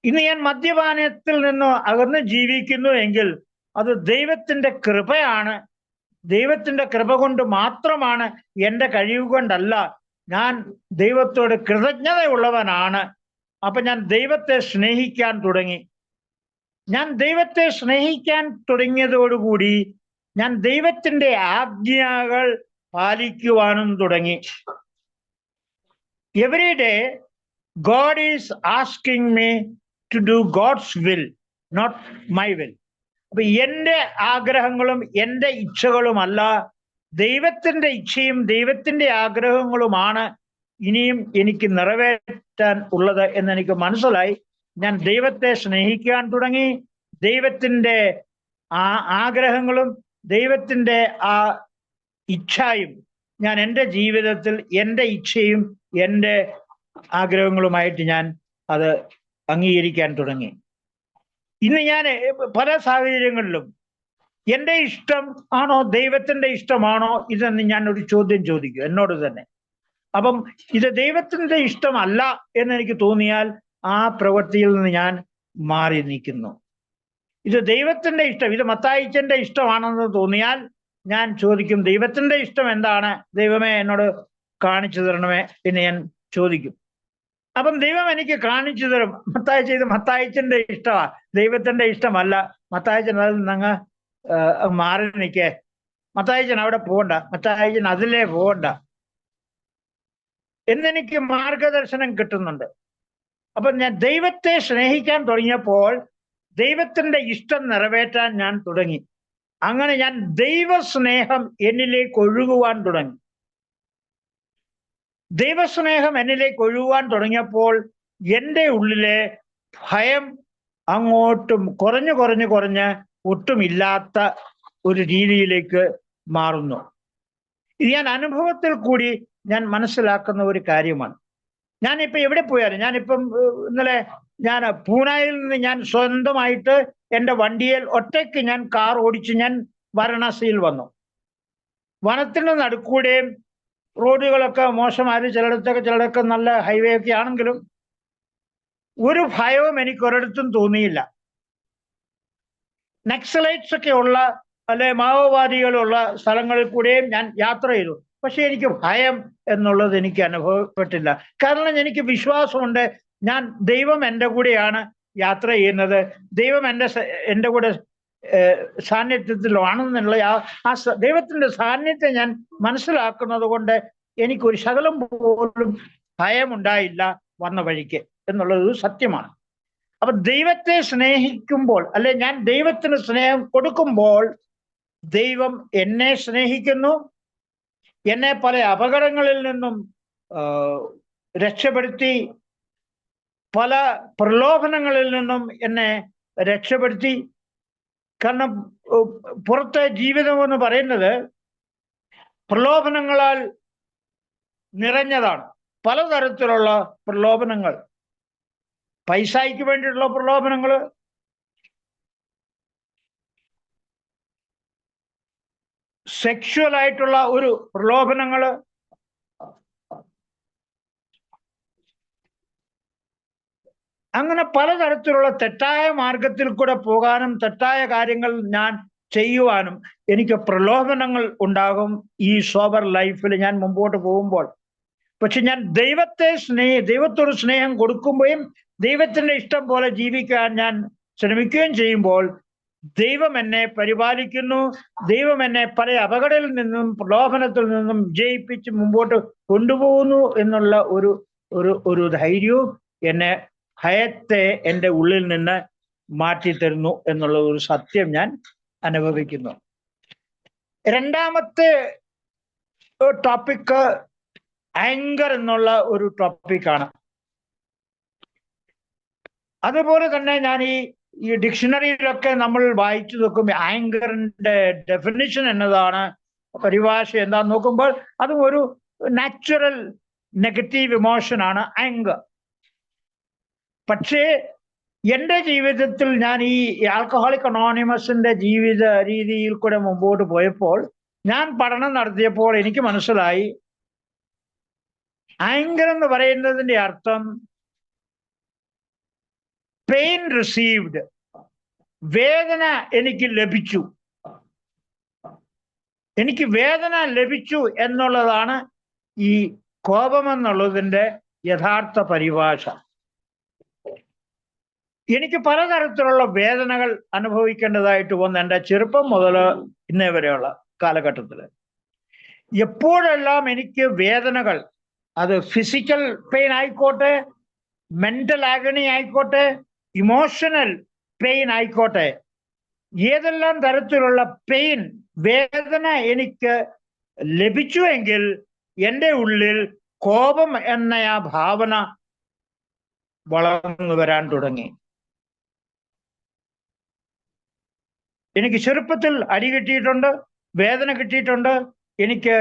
ഇന്ന് ഞാൻ മദ്യപാനത്തിൽ നിന്ന് അകന്ന് ജീവിക്കുന്നു എങ്കിൽ അത് ദൈവത്തിന്റെ കൃപയാണ്. ദൈവത്തിന്റെ കൃപ കൊണ്ട് മാത്രമാണ്, എൻ്റെ കഴിവ് കൊണ്ടല്ല. ഞാൻ ദൈവത്തോട് കൃതജ്ഞതയുള്ളവനാണ്. അപ്പൊ ഞാൻ ദൈവത്തെ സ്നേഹിക്കാൻ തുടങ്ങി. ഞാൻ ദൈവത്തെ സ്നേഹിക്കാൻ തുടങ്ങിയതോടുകൂടി ഞാൻ ദൈവത്തിന്റെ ആജ്ഞകൾ പാലിക്കുവാനും തുടങ്ങി. Every day God is asking me to do God's will, not my will. അപ്പൊ എൻ്റെ ആഗ്രഹങ്ങളും എൻ്റെ ഇച്ഛകളുമല്ല, ദൈവത്തിന്റെ ഇച്ഛയും ദൈവത്തിന്റെ ആഗ്രഹങ്ങളുമാണ് ഇനിയും എനിക്ക് നിറവേറ്റാൻ ഉള്ളത് എന്നെനിക്ക് മനസ്സിലായി. ഞാൻ ദൈവത്തെ സ്നേഹിക്കാൻ തുടങ്ങി. ദൈവത്തിന്റെ ആഗ്രഹങ്ങളും ദൈവത്തിന്റെ ആ ഇച്ഛയും ഞാൻ എൻ്റെ ജീവിതത്തിൽ എൻ്റെ ഇച്ഛയും എൻ്റെ ആഗ്രഹങ്ങളുമായിട്ട് ഞാൻ അത് അംഗീകരിക്കാൻ തുടങ്ങി. ഇന്ന് ഞാൻ പല സാഹചര്യങ്ങളിലും എൻ്റെ ഇഷ്ടം ആണോ ദൈവത്തിന്റെ ഇഷ്ടമാണോ ഇതെന്ന് ഞാൻ ഒരു ചോദ്യം ചോദിക്കും എന്നോട് തന്നെ. അപ്പം ഇത് ദൈവത്തിന്റെ ഇഷ്ടമല്ല എന്നെനിക്ക് തോന്നിയാൽ ആ പ്രവൃത്തിയിൽ നിന്ന് ഞാൻ മാറി നിൽക്കുന്നു. ഇത് ദൈവത്തിന്റെ ഇഷ്ടം, ഇത് മത്തായിച്ചന്റെ ഇഷ്ടമാണെന്ന് തോന്നിയാൽ ഞാൻ ചോദിക്കും, ദൈവത്തിന്റെ ഇഷ്ടം എന്താണ്? ദൈവമേ എന്നോട് കാണിച്ചു തരണമേ എന്ന് ഞാൻ ചോദിക്കും. അപ്പം ദൈവം എനിക്ക് കാണിച്ചു തരും. മത്തായിച്ച ഇത് മത്തായിച്ചന്റെ ഇഷ്ടമാണ്, ദൈവത്തിന്റെ ഇഷ്ടമല്ല. മത്തായിച്ചൻ അതിൽ നിന്നങ്ങ് മാറി നിൽക്കേ, മത്തായിച്ചൻ അവിടെ പോകണ്ട, മത്തായിച്ചൻ അതിലേ പോകണ്ട എന്നെനിക്ക് മാർഗദർശനം കിട്ടുന്നുണ്ട്. അപ്പൊ ഞാൻ ദൈവത്തെ സ്നേഹിക്കാൻ തുടങ്ങിയപ്പോൾ ദൈവത്തിന്റെ ഇഷ്ടം നിറവേറ്റാൻ ഞാൻ തുടങ്ങി. അങ്ങനെ ഞാൻ ദൈവസ്നേഹം എന്നിലേക്ക് ഒഴുകുവാൻ തുടങ്ങി. ദൈവസ്നേഹം എന്നിലേക്ക് ഒഴുകുവാൻ തുടങ്ങിയപ്പോൾ എൻ്റെ ഉള്ളിലെ ഭയം അങ്ങോട്ടും കുറഞ്ഞ് ഒട്ടുമില്ലാത്ത ഒരു രീതിയിലേക്ക് മാറുന്നു. ഇത് ഞാൻ അനുഭവത്തിൽ കൂടി ഞാൻ മനസ്സിലാക്കുന്ന ഒരു കാര്യമാണ്. ഞാനിപ്പോൾ എവിടെ പോയാലും, ഞാനിപ്പം ഇന്നലെ ഞാൻ പൂനെയിൽ നിന്ന് ഞാൻ സ്വന്തമായിട്ട് എൻ്റെ വണ്ടിയിൽ ഒറ്റയ്ക്ക് ഞാൻ കാർ ഓടിച്ച് ഞാൻ വാരണാസിയിൽ വന്നു. വനത്തിന് നടുക്കൂടെയും റോഡുകളൊക്കെ മോശമായിരുന്നു, ചിലയിടത്തൊക്കെ നല്ല ഹൈവേ ഒക്കെ ആണെങ്കിലും ഒരു ഭയവും എനിക്ക് ഒരിടത്തും തോന്നിയില്ല. നക്സലൈറ്റ്സ് ഒക്കെ ഉള്ള അല്ലെ മാവോവാദികളുള്ള സ്ഥലങ്ങളിൽ കൂടെയും ഞാൻ യാത്ര ചെയ്തു. പക്ഷെ എനിക്ക് ഭയം എന്നുള്ളത് എനിക്ക് അനുഭവപ്പെട്ടില്ല. കാരണം എനിക്ക് വിശ്വാസമുണ്ട്, ഞാൻ ദൈവം എൻ്റെ കൂടെയാണ് യാത്ര ചെയ്യുന്നത്, ദൈവം എൻ്റെ കൂടെ സാന്നിധ്യത്തിലാണെന്നുള്ള ആ ദൈവത്തിന്റെ സാന്നിധ്യം ഞാൻ മനസ്സിലാക്കുന്നത് കൊണ്ട് എനിക്കൊരു ശകലം പോലും ഭയമുണ്ടായില്ല വന്ന വഴിക്ക് എന്നുള്ളത് സത്യമാണ്. അപ്പൊ ദൈവത്തെ സ്നേഹിക്കുമ്പോൾ, അല്ലെ ഞാൻ ദൈവത്തിന് സ്നേഹം കൊടുക്കുമ്പോൾ ദൈവം എന്നെ സ്നേഹിക്കുന്നു, എന്നെ പല അപകടങ്ങളിൽ നിന്നും രക്ഷപ്പെടുത്തി, പല പ്രലോഭനങ്ങളിൽ നിന്നും എന്നെ രക്ഷപ്പെടുത്തി. കാരണം പുറത്തെ ജീവിതം എന്ന് പറയുന്നത് പ്രലോഭനങ്ങളാൽ നിറഞ്ഞതാണ്. പലതരത്തിലുള്ള പ്രലോഭനങ്ങൾ, പൈസയ്ക്ക് വേണ്ടിയിട്ടുള്ള പ്രലോഭനങ്ങൾ, സെക്ഷുവൽ ആയിട്ടുള്ള ഒരു പ്രലോഭനങ്ങള്, അങ്ങനെ പലതരത്തിലുള്ള തെറ്റായ മാർഗത്തിൽ കൂടെ പോകാനും തെറ്റായ കാര്യങ്ങൾ ഞാൻ ചെയ്യുവാനും എനിക്ക് പ്രലോഭനങ്ങൾ ഉണ്ടാകും ഈ സോബർ ലൈഫിൽ ഞാൻ മുമ്പോട്ട് പോകുമ്പോൾ. പക്ഷെ ഞാൻ ദൈവത്തോട് സ്നേഹം കൊടുക്കുമ്പോഴും ദൈവത്തിന്റെ ഇഷ്ടം പോലെ ജീവിക്കാൻ ഞാൻ ശ്രമിക്കുകയും ചെയ്യുമ്പോൾ ദൈവം എന്നെ പരിപാലിക്കുന്നു, ദൈവം എന്നെ പല അപകടത്തിൽ നിന്നും പ്രലോഭനത്തിൽ നിന്നും വിജയിപ്പിച്ച് മുമ്പോട്ട് കൊണ്ടുപോകുന്നു എന്നുള്ള ഒരു ധൈര്യവും എന്നെ ഭയത്തെ എൻ്റെ ഉള്ളിൽ നിന്ന് മാറ്റിത്തരുന്നു എന്നുള്ള ഒരു സത്യം ഞാൻ അനുഭവിക്കുന്നു. രണ്ടാമത്തെ ടോപ്പിക്ക് ആങ്കർ എന്നുള്ള ഒരു ടോപ്പിക്കാണ്. അതുപോലെ തന്നെ ഞാൻ ഈ ഡിക്ഷണറിയിലൊക്കെ നമ്മൾ വായിച്ചു നോക്കുമ്പോൾ ആങ്കറിന്റെ ഡെഫിനിഷൻ എന്നതാണ്, പരിഭാഷ എന്താന്ന് നോക്കുമ്പോൾ അതും ഒരു നാച്ചുറൽ നെഗറ്റീവ് ഇമോഷനാണ് ആങ്കർ. പക്ഷേ എൻ്റെ ജീവിതത്തിൽ ഞാൻ ഈ ആൽക്കഹോളിക് അനോണിമസിന്റെ ജീവിത രീതിയിൽ കൂടെ മുമ്പോട്ട് പോയപ്പോൾ, ഞാൻ പഠനം നടത്തിയപ്പോൾ എനിക്ക് മനസ്സിലായി ആങ്കർ എന്ന് പറയുന്നതിന്റെ അർത്ഥം പെയിൻ റിസീവ്ഡ്, വേദന എനിക്ക് ലഭിച്ചു, എനിക്ക് വേദന ലഭിച്ചു എന്നുള്ളതാണ് ഈ കോപം എന്നുള്ളതിന്റെ യഥാർത്ഥ പരിഭാഷ. എനിക്ക് പലതരത്തിലുള്ള വേദനകൾ അനുഭവിക്കേണ്ടതായിട്ട് വന്നു എൻ്റെ ചെറുപ്പം മുതൽ ഇന്നേ വരെയുള്ള കാലഘട്ടത്തിൽ. എപ്പോഴെല്ലാം എനിക്ക് വേദനകൾ, അത് ഫിസിക്കൽ പെയിൻ ആയിക്കോട്ടെ, മെന്റൽ ആഗണി ആയിക്കോട്ടെ, ഇമോഷണൽ പെയിൻ ആയിക്കോട്ടെ, ഏതെല്ലാം തരത്തിലുള്ള പെയിൻ, വേദന എനിക്ക് ലഭിച്ചുവെങ്കിൽ എൻ്റെ ഉള്ളിൽ കോപം എന്ന ആ ഭാവന വളർന്നു വരാൻ തുടങ്ങി. എനിക്ക് ചെറുപ്പത്തിൽ അടി കിട്ടിയിട്ടുണ്ട്, വേദന കിട്ടിയിട്ടുണ്ട്. എനിക്ക്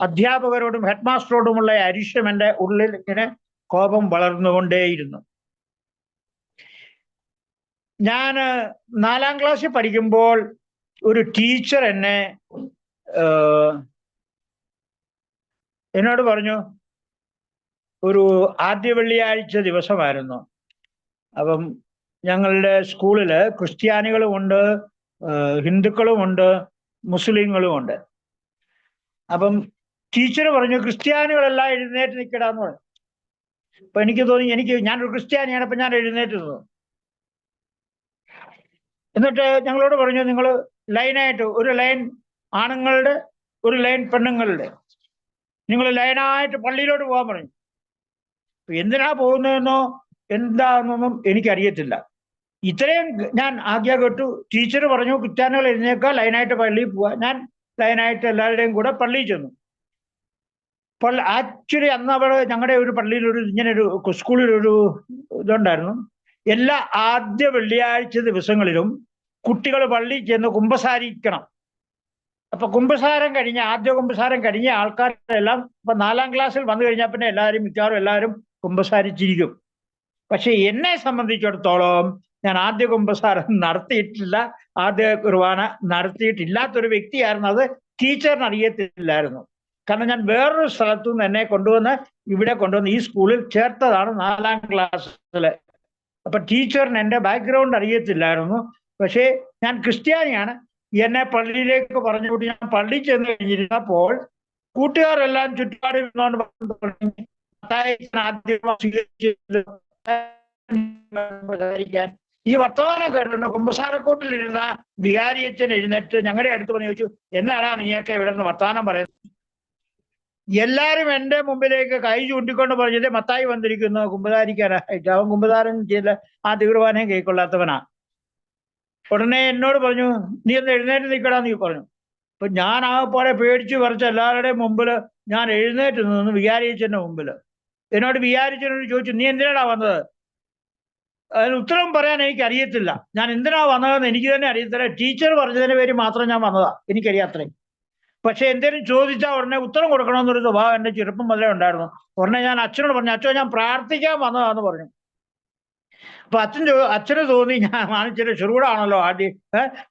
അധ്യാപകരോടും ഹെഡ് മാസ്റ്ററോടുമുള്ള അരിശം എൻ്റെ ഉള്ളിൽ ഇങ്ങനെ കോപം വളർന്നുകൊണ്ടേയിരുന്നു. ഞാൻ 4ാം ക്ലാസ്സിൽ പഠിക്കുമ്പോൾ ഒരു ടീച്ചർ എന്നോട് പറഞ്ഞു, ഒരു ആദ്യ വെള്ളിയാഴ്ച ദിവസമായിരുന്നു. അപ്പം ഞങ്ങളുടെ സ്കൂളില് ക്രിസ്ത്യാനികളും ഉണ്ട്, ഹിന്ദുക്കളും ഉണ്ട്, മുസ്ലിങ്ങളും ഉണ്ട്. അപ്പം ടീച്ചർ പറഞ്ഞു ക്രിസ്ത്യാനികളെല്ലാം എഴുന്നേറ്റ് നിൽക്കടാന്ന് പറഞ്ഞു. അപ്പൊ എനിക്ക് തോന്നി ഞാനൊരു ക്രിസ്ത്യാനിയാണ്, അപ്പൊ ഞാൻ എഴുന്നേറ്റ് നിന്നു. എന്നിട്ട് ഞങ്ങളോട് പറഞ്ഞു, നിങ്ങൾ ലൈനായിട്ട്, ഒരു ലൈൻ ആണുങ്ങളുടെ, ഒരു ലൈൻ പെണ്ണുങ്ങളുടെ, നിങ്ങൾ ലൈനായിട്ട് പള്ളിയിലോട്ട് പോകാൻ പറഞ്ഞു. എന്തിനാ പോകുന്നതെന്നോ എന്താണെന്നൊന്നും എനിക്കറിയത്തില്ല. ഇത്രയും ഞാൻ ആജ്ഞ കേട്ടു. ടീച്ചർ പറഞ്ഞു ക്രിസ്ത്യാനികൾ എഴുന്നേൽക്കുക, ലൈനായിട്ട് പള്ളിയിൽ പോവുക. ഞാൻ ലൈനായിട്ട് എല്ലാവരുടെയും കൂടെ പള്ളിയിൽ ചെന്നു. ആക്ച്വലി അന്ന് അവിടെ ഞങ്ങളുടെ ഒരു പള്ളിയിലൊരു ഇങ്ങനൊരു സ്കൂളിലൊരു ഇതുണ്ടായിരുന്നു. എല്ലാ ആദ്യ വെള്ളിയാഴ്ച ദിവസങ്ങളിലും കുട്ടികൾ പള്ളിയിൽ ചെന്ന് കുമ്പസാരിക്കണം. അപ്പൊ ആദ്യ കുമ്പസാരം കഴിഞ്ഞ ആൾക്കാരെല്ലാം ഇപ്പൊ 4ാം ക്ലാസ്സിൽ വന്നു കഴിഞ്ഞാൽ പിന്നെ മിക്കവാറും എല്ലാവരും കുമ്പസാരിച്ചിരിക്കും. പക്ഷെ എന്നെ സംബന്ധിച്ചിടത്തോളം ഞാൻ ആദ്യ കുമ്പസാരം നടത്തിയിട്ടില്ല, ആദ്യ കുർബാന നടത്തിയിട്ടില്ലാത്തൊരു വ്യക്തിയായിരുന്നു. അത് ടീച്ചറിന് അറിയത്തില്ലായിരുന്നു. കാരണം ഞാൻ വേറൊരു സ്ഥലത്തു നിന്ന് എന്നെ ഇവിടെ കൊണ്ടുവന്ന് ഈ സ്കൂളിൽ ചേർത്തതാണ് 4ാം ക്ലാസ്സില്. അപ്പൊ ടീച്ചറിന് എൻ്റെ ബാക്ക്ഗ്രൗണ്ട് അറിയത്തില്ലായിരുന്നു. പക്ഷേ ഞാൻ ക്രിസ്ത്യാനിയാണ്. എന്നെ പള്ളിയിലേക്ക് പറഞ്ഞു വിട്ട് ഞാൻ പള്ളിയിൽ ചെന്ന് കഴിഞ്ഞിരുന്നപ്പോൾ കൂട്ടുകാരെല്ലാം ചുറ്റുപാട് ഈ വർത്തമാനം കേട്ടിട്ടുണ്ട്. കുമ്പസാരക്കൂട്ടിലിരുന്ന വികാരിയച്ഛൻ എഴുന്നേറ്റ് ഞങ്ങളുടെ അടുത്ത് പറഞ്ഞു ചോദിച്ചു, എന്നാടാ നീയൊക്കെ ഇവിടെ നിന്ന് വർത്തമാനം പറയുന്നത്? എല്ലാരും എന്റെ മുമ്പിലേക്ക് കൈ ചൂണ്ടിക്കൊണ്ട് പറഞ്ഞത് മത്തായി വന്നിരിക്കുന്നു കുമ്പസാരിക്കാനായിട്ട്. അവൻ കുമ്പസാരം ചെയ്ത ആ തീർവാനയും കൈക്കൊള്ളാത്തവനാ. ഉടനെ എന്നോട് പറഞ്ഞു, നീ ഒന്ന് എഴുന്നേറ്റ് നിൽക്കടാന്ന് നീ പറഞ്ഞു. അപ്പൊ ഞാൻ ആകെപ്പാടെ പേടിച്ചു പറിച്ച് എല്ലാവരുടെയും മുമ്പിൽ ഞാൻ എഴുന്നേറ്റ് നിന്നു, വികാരിയച്ഛന്റെ മുമ്പിൽ. എന്നോട് വികാരിച്ചനോട് ചോദിച്ചു, നീ എന്തിനാടാ വന്നത്? അതിന് ഉത്തരം പറയാൻ എനിക്ക് അറിയത്തില്ല. ഞാൻ എന്തിനാ വന്നതെന്ന് എനിക്ക് തന്നെ അറിയത്തില്ല. ടീച്ചർ പറഞ്ഞതിന്റെ പേര് മാത്രം ഞാൻ വന്നതാ, എനിക്കറിയാത്രേ. പക്ഷെ എന്തേലും ചോദിച്ചാൽ ഉടനെ ഉത്തരം കൊടുക്കണമെന്നൊരു സ്വഭാവം എൻ്റെ ചെറുപ്പം മുതലേ ഉണ്ടായിരുന്നു. ഉടനെ ഞാൻ അച്ഛനോട് പറഞ്ഞു, അച്ഛൻ ഞാൻ പ്രാർത്ഥിക്കാൻ വന്നതാന്ന് പറഞ്ഞു. അപ്പൊ അച്ഛന് തോന്നി ഞാൻ മാനിച്ചിട്ട് ചെറുകൂടാണല്ലോ ആദ്യം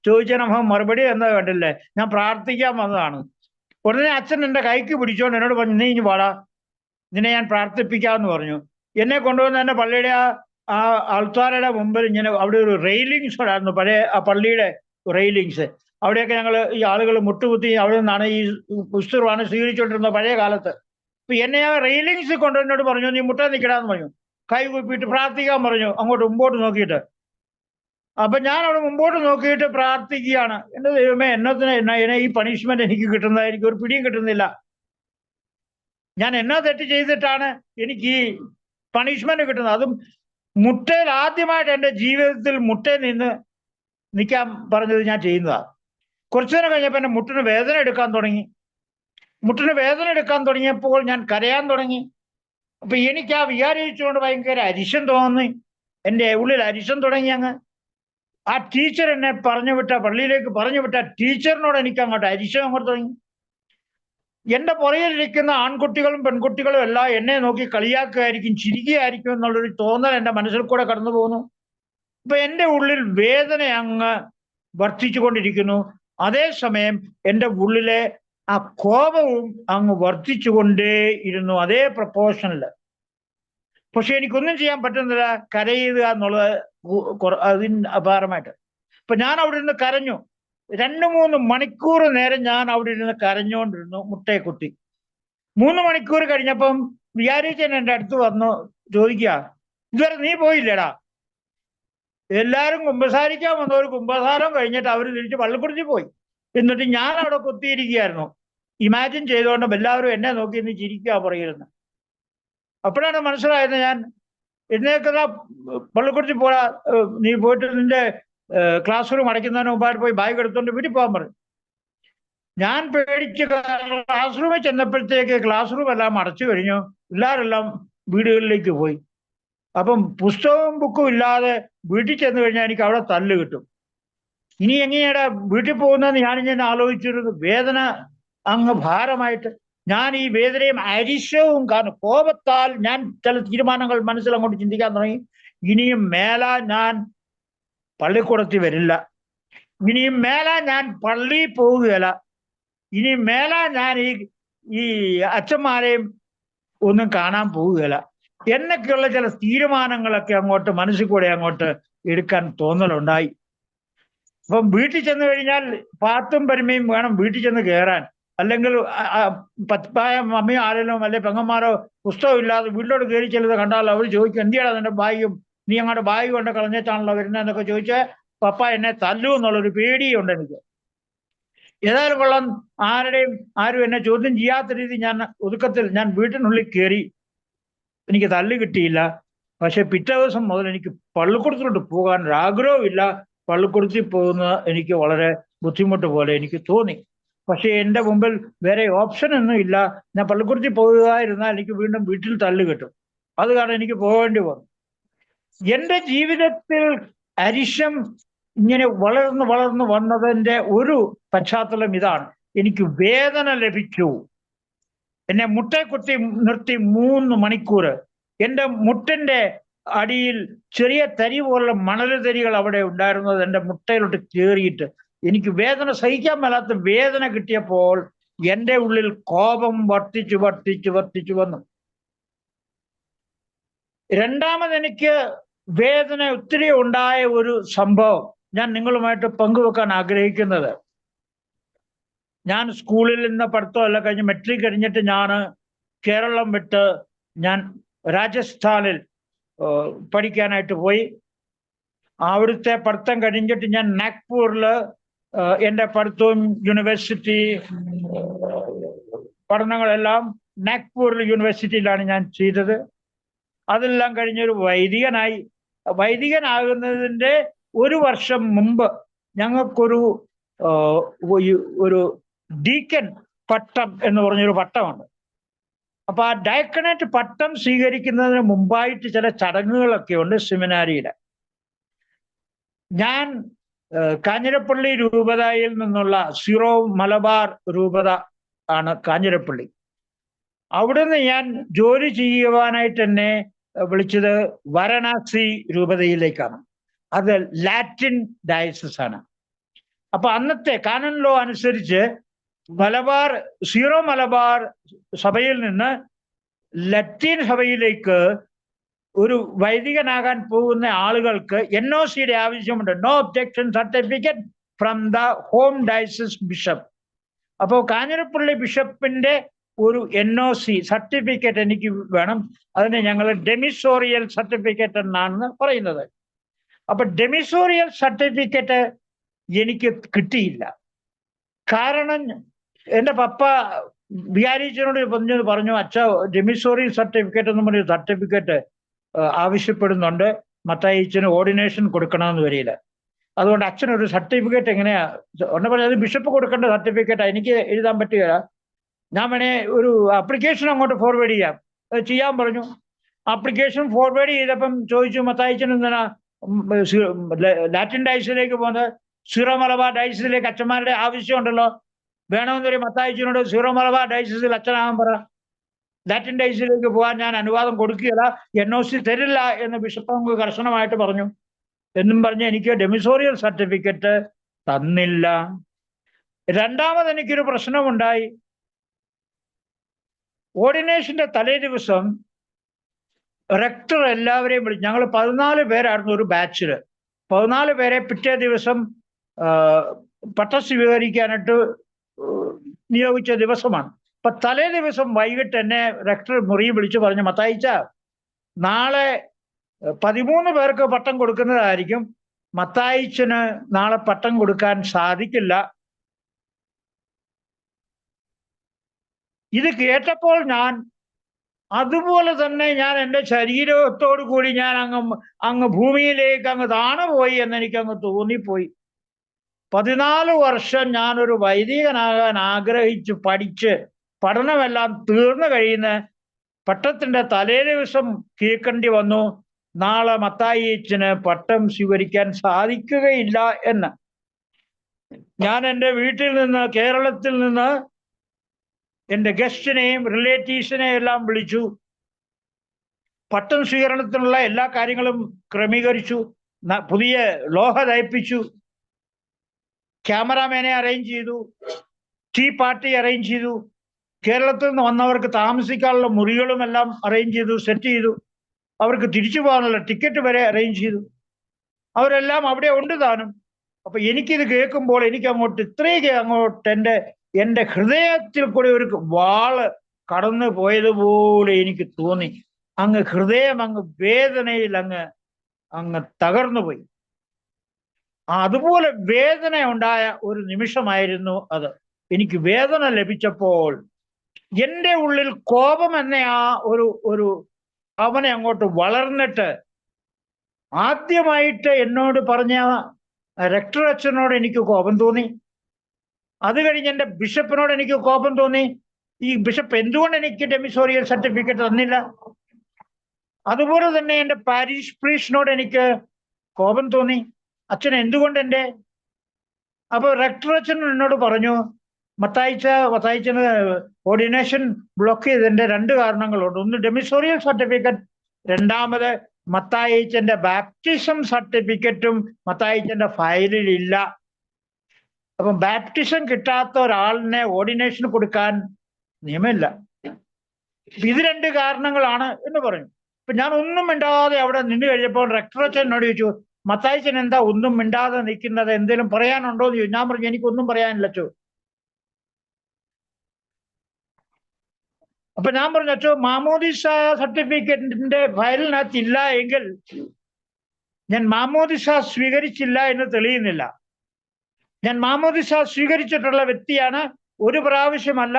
ചോദിച്ചതിന് മറുപടി എന്താ കണ്ടില്ലേ, ഞാൻ പ്രാർത്ഥിക്കാൻ വന്നതാണ്. ഉടനെ അച്ഛൻ എൻ്റെ കൈക്ക് പിടിച്ചോണ്ട് എന്നോട് പറഞ്ഞു, നീ ഇനി വാടാ, നിന്നെ ഞാൻ പ്രാർത്ഥിപ്പിക്കാമെന്ന് പറഞ്ഞു. എന്നെ കൊണ്ടുവന്ന് എൻ്റെ പള്ളിയുടെ ആ ആൾത്താരയുടെ മുമ്പിൽ ഇങ്ങനെ അവിടെ ഒരു റെയിലിങ്സ് ഉണ്ടായിരുന്നു, പഴയ ആ പള്ളിയുടെ റെയിലിങ്സ്. അവിടെയൊക്കെ ഞങ്ങൾ ഈ ആളുകൾ മുട്ടുകുത്തി അവിടെ നിന്നാണ് ഈ പുസ്തകമാണ് സ്വീകരിച്ചുകൊണ്ടിരുന്നത് പഴയ കാലത്ത്. അപ്പൊ എന്നെ ആ റെയിലിങ്സ് കൊണ്ടുവന്നോട് പറഞ്ഞു, നീ മുട്ട നിൽക്കടാന്ന് പറഞ്ഞു. കൈ കുപ്പിയിട്ട് പ്രാർത്ഥിക്കാൻ പറഞ്ഞു, അങ്ങോട്ട് മുമ്പോട്ട് നോക്കിയിട്ട്. അപ്പൊ ഞാൻ അവിടെ മുമ്പോട്ട് നോക്കിയിട്ട് പ്രാർത്ഥിക്കുകയാണ്. എൻ്റെ ദൈവമേ, എന്നെ ഈ പണിഷ്മെന്റ് എനിക്ക് കിട്ടുന്നതായിരിക്കും, ഒരു പിടിയും കിട്ടുന്നില്ല. ഞാൻ എന്നാ തെറ്റ് ചെയ്തിട്ടാണ് എനിക്ക് ഈ പണിഷ്മെന്റ് കിട്ടുന്നത്? അതും മുട്ടയിൽ ആദ്യമായിട്ട് എൻ്റെ ജീവിതത്തിൽ മുട്ടയിൽ നിന്ന് നിൽക്കാൻ പറഞ്ഞത് ഞാൻ ചെയ്യുന്നതാണ്. കുറച്ചു നേരം കഴിഞ്ഞപ്പോൾ എൻ്റെ മുട്ടിന് വേദന എടുക്കാൻ തുടങ്ങിയപ്പോൾ ഞാൻ കരയാൻ തുടങ്ങി. അപ്പൊ എനിക്ക് ആ വികാരിച്ചുകൊണ്ട് ഭയങ്കര അരിശം തോന്നി, എൻ്റെ ഉള്ളിൽ അരിശം തുടങ്ങി. അങ്ങ് ആ ടീച്ചർ എന്നെ പള്ളിയിലേക്ക് പറഞ്ഞു വിട്ട ടീച്ചറിനോട് എനിക്ക് അങ്ങോട്ട് അരിശം അങ്ങോട്ട് തുടങ്ങി. എൻ്റെ പുറകിലിരിക്കുന്ന ആൺകുട്ടികളും പെൺകുട്ടികളും എല്ലാം എന്നെ നോക്കി കളിയാക്കുകയായിരിക്കും, ചിരിക്കുകയായിരിക്കും എന്നുള്ളൊരു തോന്നൽ എൻ്റെ മനസ്സിൽ കൂടെ കടന്നു പോകുന്നു. അപ്പൊ എൻ്റെ ഉള്ളിൽ വേദന അങ്ങ് വർദ്ധിച്ചുകൊണ്ടിരിക്കുന്നു. അതേസമയം എൻ്റെ ഉള്ളിലെ ആ കോപവും അങ്ങ് വർദ്ധിച്ചുകൊണ്ടേയിരുന്നു, അതേ പ്രപ്പോർഷനില്. പക്ഷെ എനിക്കൊന്നും ചെയ്യാൻ പറ്റുന്നില്ല, കരയുക എന്നുള്ളത് അതിന് അപാരമായിട്ട്. അപ്പൊ ഞാൻ അവിടെ ഇരുന്ന് കരഞ്ഞു. 2-3 മണിക്കൂർ നേരം ഞാൻ അവിടെ ഇരുന്ന് കരഞ്ഞുകൊണ്ടിരുന്നു, മുട്ടയെ കുത്തി. 3 മണിക്കൂർ കഴിഞ്ഞപ്പം വിചാരിച്ചൻ എൻ്റെ അടുത്ത് വന്നു ചോദിക്കുക, ഇതുവരെ നീ പോയില്ലേടാ? എല്ലാരും കുമ്പസാരിക്കാൻ വന്നവർ കുമ്പസാരം കഴിഞ്ഞിട്ട് അവർ തിരിച്ച് പള്ളിക്കുറിച്ച് പോയി. എന്നിട്ട് ഞാൻ അവിടെ കുത്തിയിരിക്കുകയായിരുന്നു. ഇമാജിൻ ചെയ്തുകൊണ്ടും എല്ലാവരും എന്നെ നോക്കി ഇന്ന് ചിരിക്കുക പറയുന്നു. അപ്പോഴാണ് മനസ്സിലായത്, ഞാൻ എഴുന്നേൽക്കുന്ന പള്ളിക്കുറിച്ച് പോരാ, നീ പോയിട്ട് നിന്റെ ക്ലാസ് റൂം അടയ്ക്കുന്നതിന് മുമ്പായിട്ട് പോയി ബാഗ് എടുത്തുകൊണ്ട് വീട്ടിൽ പോകാൻ പറഞ്ഞു. ഞാൻ പേടിച്ച് ക്ലാസ് റൂമിൽ ചെന്നപ്പോഴത്തേക്ക് ക്ലാസ് റൂം എല്ലാം അടച്ചു കഴിഞ്ഞു, എല്ലാവരെല്ലാം വീടുകളിലേക്ക് പോയി. അപ്പം പുസ്തകവും ബുക്കും ഇല്ലാതെ വീട്ടിൽ ചെന്ന് കഴിഞ്ഞാൽ എനിക്ക് അവിടെ തല്ല് കിട്ടും. ഇനി എങ്ങനെയാടാ വീട്ടിൽ പോകുന്നതെന്ന് ഞാനിങ്ങനെ ആലോചിച്ചിരുന്നു. വേദന അങ്ങ് ഭാരമായിട്ട് ഞാൻ ഈ വേദനയും അരിശവും കാരണം കോപത്താൽ ഞാൻ ചില തീരുമാനങ്ങൾ മനസ്സിൽ അങ്ങോട്ട് ചിന്തിക്കാൻ തുടങ്ങി. ഇനിയും മേലാ ഞാൻ പള്ളിക്കൂടത്തിൽ വരില്ല, ഇനിയും മേലാ ഞാൻ പള്ളിയിൽ പോവുകയില്ല, ഇനിയും മേലാ ഞാൻ ഈ അച്ഛന്മാരെയും ഒന്നും കാണാൻ പോവുകയില്ല എന്നൊക്കെയുള്ള ചില തീരുമാനങ്ങളൊക്കെ അങ്ങോട്ട് മനസ്സിൽ കൂടെ അങ്ങോട്ട് എടുക്കാൻ തോന്നലുണ്ടായി. അപ്പം വീട്ടിൽ ചെന്ന് കഴിഞ്ഞാൽ പാത്തും പരിമയും വേണം വീട്ടിൽ ചെന്ന് കയറാൻ. അല്ലെങ്കിൽ പത്തായ മമ്മിയോ ആരെങ്കിലും അല്ലെ പെങ്ങന്മാരോ പുസ്തകം ഇല്ലാതെ വീട്ടിലോട്ട് കയറി ചെല്ലുന്നത് കണ്ടാൽ അവർ ചോദിക്കും, എന്തിയാണ് നിന്റെ ബാഗും, നീ അങ്ങോട്ട് ബാഗ് കൊണ്ട് കളഞ്ഞിട്ടാണല്ലോ വരുന്നതെന്നൊക്കെ ചോദിച്ചാൽ പപ്പ എന്നെ തല്ലു എന്നുള്ളൊരു പേടിയുണ്ട് എനിക്ക്. ഏതായാലും കൊള്ളാം, ആരും എന്നെ ചോദ്യം ചെയ്യാത്ത രീതി ഞാൻ വീട്ടിനുള്ളിൽ കയറി. എനിക്ക് തല്ല് കിട്ടിയില്ല. പക്ഷെ പിറ്റേ ദിവസം മുതൽ എനിക്ക് പള്ളിക്കൂടത്തിലോട്ട് പോകാൻ ഒരു ആഗ്രഹമില്ല. പള്ളിക്കൂടത്തിൽ പോകുന്നത് എനിക്ക് വളരെ ബുദ്ധിമുട്ട് പോലെ എനിക്ക് തോന്നി. പക്ഷെ എൻ്റെ മുമ്പിൽ വേറെ ഓപ്ഷൻ ഒന്നും ഇല്ല. ഞാൻ പള്ളിക്കൂടത്തിൽ പോകാതിരുന്നാൽ എനിക്ക് വീണ്ടും വീട്ടിൽ തല്ല് കിട്ടും. അത് കാരണം എനിക്ക് പോകേണ്ടി വന്നു. എൻ്റെ ജീവിതത്തിൽ അരിശം ഇങ്ങനെ വളർന്ന് വളർന്ന് വന്നതിൻ്റെ ഒരു പശ്ചാത്തലം ഇതാണ്. എനിക്ക് വേദന ലഭിച്ചു. എന്നെ മുട്ടേ കുത്തി നിർത്തി 3 മണിക്കൂർ. എൻ്റെ മുട്ടിന്റെ അടിയിൽ ചെറിയ തരി പോലുള്ള മണല് തരികൾ അവിടെ ഉണ്ടായിരുന്നത് എൻ്റെ മുട്ടയിലോട്ട് കയറിയിട്ട് എനിക്ക് വേദന സഹിക്കാൻ മേലാത്ത വേദന കിട്ടിയപ്പോൾ എൻ്റെ ഉള്ളിൽ കോപം വർദ്ധിച്ചു വർദ്ധിച്ചു വർദ്ധിച്ചു വന്നു. രണ്ടാമത് എനിക്ക് വേദന ഒത്തിരി ഉണ്ടായ ഒരു സംഭവം ഞാൻ നിങ്ങളുമായിട്ട് പങ്കുവെക്കാൻ ആഗ്രഹിക്കുന്നത്, ഞാൻ സ്കൂളിൽ നിന്ന് പഠിത്തമല്ല കഴിഞ്ഞ് മെട്രിക് കഴിഞ്ഞിട്ട് ഞാൻ കേരളം വിട്ട് ഞാൻ രാജസ്ഥാനിൽ പഠിക്കാനായിട്ട് പോയി. അവിടുത്തെ പഠിത്തം കഴിഞ്ഞിട്ട് ഞാൻ നാഗ്പൂരിൽ എൻ്റെ പഠിത്തവും യൂണിവേഴ്സിറ്റി പഠനങ്ങളെല്ലാം നാഗ്പൂരിൽ യൂണിവേഴ്സിറ്റിയിലാണ് ഞാൻ ചെയ്തത്. അതെല്ലാം കഴിഞ്ഞൊരു വൈദികനായി. വൈദികനാകുന്നതിൻ്റെ 1 വർഷം മുമ്പ് ഞങ്ങൾക്കൊരു ഡീക്കൻ പട്ടം എന്ന് പറഞ്ഞൊരു പട്ടമുണ്ട്. അപ്പൊ ആ ഡയക്കണേറ്റ് പട്ടം സ്വീകരിക്കുന്നതിന് മുമ്പായിട്ട് ചില ചടങ്ങുകളൊക്കെ ഉണ്ട് സെമിനാരിയുടെ. ഞാൻ കാഞ്ഞിരപ്പള്ളി രൂപതയിൽ നിന്നുള്ള സീറോ മലബാർ രൂപത ആണ് കാഞ്ഞിരപ്പള്ളി. അവിടുന്ന് ഞാൻ ജോലി ചെയ്യുവാനായിട്ട് എന്നെ വിളിച്ചത് വാരണാസി രൂപതയിലേക്കാണ്. അത് ലാറ്റിൻ ഡയസിസ് ആണ്. അപ്പൊ അന്നത്തെ കാനൻ ലോ അനുസരിച്ച് സീറോ മലബാർ സഭയിൽ നിന്ന് ലത്തീൻ സഭയിലേക്ക് ഒരു വൈദികനാകാൻ പോകുന്ന ആളുകൾക്ക് NOCയുടെ ആവശ്യമുണ്ട്. No objection certificate from the home diocese bishop. അപ്പോൾ കാഞ്ഞിരപ്പള്ളി ബിഷപ്പിന്റെ ഒരു NOC സർട്ടിഫിക്കറ്റ് എനിക്ക് വേണം. അതിനെ ഞങ്ങൾ ഡെമിസോറിയൽ സർട്ടിഫിക്കറ്റ് എന്നാണ് പറയുന്നത്. അപ്പൊ ഡെമിസോറിയൽ സർട്ടിഫിക്കറ്റ് എനിക്ക് കിട്ടിയില്ല. കാരണം എൻ്റെ പപ്പ വികാരിച്ചനോട് പറഞ്ഞു, അച്ഛ ഡെമിസോറിയൽ സർട്ടിഫിക്കറ്റ് എന്ന് പറഞ്ഞൊരു സർട്ടിഫിക്കറ്റ് ആവശ്യപ്പെടുന്നുണ്ട്, മത്തായിച്ചന് ഓർഡിനേഷൻ കൊടുക്കണമെന്ന് വരില്ല. അതുകൊണ്ട് അച്ഛനൊരു സർട്ടിഫിക്കറ്റ് എങ്ങനെയാ ഒന്ന് പറഞ്ഞത്, അത് ബിഷപ്പ് കൊടുക്കേണ്ട സർട്ടിഫിക്കറ്റാണ്, എനിക്ക് എഴുതാൻ പറ്റുകയില്ല. ഞാൻ വേണേ ഒരു ആപ്ലിക്കേഷൻ അങ്ങോട്ട് ഫോർവേഡ് ചെയ്യാം. അത് ചെയ്യാൻ പറഞ്ഞു. ആപ്ലിക്കേഷൻ ഫോർവേഡ് ചെയ്തപ്പം ചോദിച്ചു, മത്തായിച്ചൻ എന്തിനാ ലാറ്റിൻ ഡയസിലേക്ക് പോകുന്നത്? സീറോ മലബാർ ഡയസിസിലേക്ക് അച്ഛന്മാരുടെ ആവശ്യമുണ്ടല്ലോ, വേണമെന്നൊരു മത്തായിച്ചനോട് സീറോ മലബാർ ഡയസിസിൽ അച്ഛനാകാൻ പറ. ലാറ്റിൻ ഡയസിലേക്ക് പോകാൻ ഞാൻ അനുവാദം കൊടുക്കുകയില്ല, NOC തരില്ല എന്ന് ബിഷപ്പ് നമുക്ക് കർശനമായിട്ട് പറഞ്ഞു. എന്നും പറഞ്ഞ് എനിക്ക് ഡെമിസോറിയൽ സർട്ടിഫിക്കറ്റ് തന്നില്ല. രണ്ടാമത് എനിക്കൊരു പ്രശ്നമുണ്ടായി. ഓർഡിനേഷന്റെ തലേ ദിവസം റെക്ടർ എല്ലാവരെയും വിളിച്ചു. ഞങ്ങൾ 14 പേരായിരുന്നു ഒരു ബാച്ചില്. 14 പേരെ പിറ്റേ ദിവസം പട്ടം സ്വീകരിക്കാനായിട്ട് നിയോഗിച്ച ദിവസമാണ്. അപ്പൊ തലേ ദിവസം വൈകിട്ട് എന്നെ റെക്ടർ മുറിയിൽ വിളിച്ചു പറഞ്ഞു, മത്തായിച്ച നാളെ 13 പേർക്ക് പട്ടം കൊടുക്കുന്നതായിരിക്കും, മത്തായിച്ചന് നാളെ പട്ടം കൊടുക്കാൻ സാധിക്കില്ല. ഇത് കേട്ടപ്പോൾ ഞാൻ അതുപോലെ തന്നെ ഞാൻ എൻ്റെ ശരീരത്തോടു കൂടി ഞാൻ അങ്ങ് ഭൂമിയിലേക്ക് അങ്ങ് താണുപോയി എന്ന് എനിക്കങ്ങ് തോന്നിപ്പോയി. 14 വർഷം ഞാനൊരു വൈദികനാകാൻ ആഗ്രഹിച്ച് പഠിച്ച് പഠനമെല്ലാം തീർന്നു കഴിയുന്ന പട്ടത്തിന്റെ തലേ ദിവസം കേൾക്കേണ്ടി വന്നു, നാളെ മത്തായിച്ചന് പട്ടം സ്വീകരിക്കാൻ സാധിക്കുകയില്ല എന്ന്. ഞാൻ എൻ്റെ വീട്ടിൽ നിന്ന്, കേരളത്തിൽ നിന്ന് എൻ്റെ ഗസ്റ്റിനെയും റിലേറ്റീവ്സിനെയും എല്ലാം വിളിച്ചു. പട്ടം സ്വീകരണത്തിനുള്ള എല്ലാ കാര്യങ്ങളും ക്രമീകരിച്ചു. പുതിയ ലോഹ തയ്പ്പിച്ചു, ക്യാമറാമാനെ അറേഞ്ച് ചെയ്തു, ടീ പാർട്ടി അറേഞ്ച് ചെയ്തു, കേരളത്തിൽ നിന്ന് വന്നവർക്ക് താമസിക്കാനുള്ള മുറികളും എല്ലാം അറേഞ്ച് ചെയ്തു, സെറ്റ് ചെയ്തു, അവർക്ക് തിരിച്ചു പോകാനുള്ള ടിക്കറ്റ് വരെ അറേഞ്ച് ചെയ്തു. അവരെല്ലാം അവിടെ ഉണ്ട് താനും. അപ്പൊ എനിക്കിത് കേൾക്കുമ്പോൾ എനിക്ക് അങ്ങോട്ട് ഇത്രയും അങ്ങോട്ട് എൻ്റെ ഹൃദയത്തിൽ കൂടെ ഒരു വാള് കടന്നു പോയതുപോലെ എനിക്ക് തോന്നി. അങ്ങ് ഹൃദയം അങ്ങ് വേദനയിൽ അങ്ങ് തകർന്നു പോയി. അതുപോലെ വേദന ഉണ്ടായ ഒരു നിമിഷമായിരുന്നു അത്. എനിക്ക് വേദന ലഭിച്ചപ്പോൾ എൻ്റെ ഉള്ളിൽ കോപം എന്ന ഒരു അവനെ അങ്ങോട്ട് വളർന്നിട്ട് ആദ്യമായിട്ട് എന്നോട് പറഞ്ഞ റെക്ടർ അച്ഛനോട് എനിക്ക് കോപം തോന്നി. അത് കഴിഞ്ഞ് എൻ്റെ ബിഷപ്പിനോട് എനിക്ക് കോപം തോന്നി. ഈ ബിഷപ്പ് എന്തുകൊണ്ട് എനിക്ക് ഡെമിസോറിയൽ സർട്ടിഫിക്കറ്റ് തന്നില്ല? അതുപോലെ തന്നെ എൻ്റെ പാരിഷ് പ്രീസ്റ്റിനോട് എനിക്ക് കോപം തോന്നി. അച്ഛൻ എന്തുകൊണ്ട് അപ്പൊ റെക്ടർ അച്ഛൻ എന്നോട് പറഞ്ഞു, മത്തായിച്ചന് ഓർഡിനേഷൻ ബ്ലോക്ക് ചെയ്തതിന്റെ 2 കാരണങ്ങളുണ്ട്. ഒന്ന് ഡെമിസോറിയൽ സർട്ടിഫിക്കറ്റ്, രണ്ടാമത് മത്തായിച്ചന്റെ ബാപ്റ്റിസം സർട്ടിഫിക്കറ്റും മത്തായിച്ചന്റെ ഫയലിൽ ഇല്ല. അപ്പം ബാപ്റ്റിസം കിട്ടാത്ത ഒരാളിനെ ഓർഡിനേഷൻ കൊടുക്കാൻ നിയമമില്ല. ഇത് 2 കാരണങ്ങളാണ് എന്ന് പറഞ്ഞു. അപ്പൊ ഞാൻ ഒന്നും മിണ്ടാതെ അവിടെ നിന്ന് കഴിഞ്ഞപ്പോൾ റെക്ടർ അച്ഛൻ എന്നോട് ചോദിച്ചു, മത്തായിച്ചൻ എന്താ ഒന്നും മിണ്ടാതെ നിൽക്കുന്നത്, എന്തെങ്കിലും പറയാനുണ്ടോ എന്ന് ചോദിച്ചു. ഞാൻ പറഞ്ഞു, എനിക്കൊന്നും പറയാനില്ല അച്ചോ. അപ്പൊ ഞാൻ പറഞ്ഞു, അച്ചോ മാമോദിസ സർട്ടിഫിക്കറ്റിന്റെ ഫയലിനകത്ത് ഇല്ല എങ്കിൽ ഞാൻ മാമോദിസ സ്വീകരിച്ചില്ല എന്ന് തെളിയുന്നില്ല. ഞാൻ മാമോദിസ സ്വീകരിച്ചിട്ടുള്ള വ്യക്തിയാണ്. 1 പ്രാവശ്യമല്ല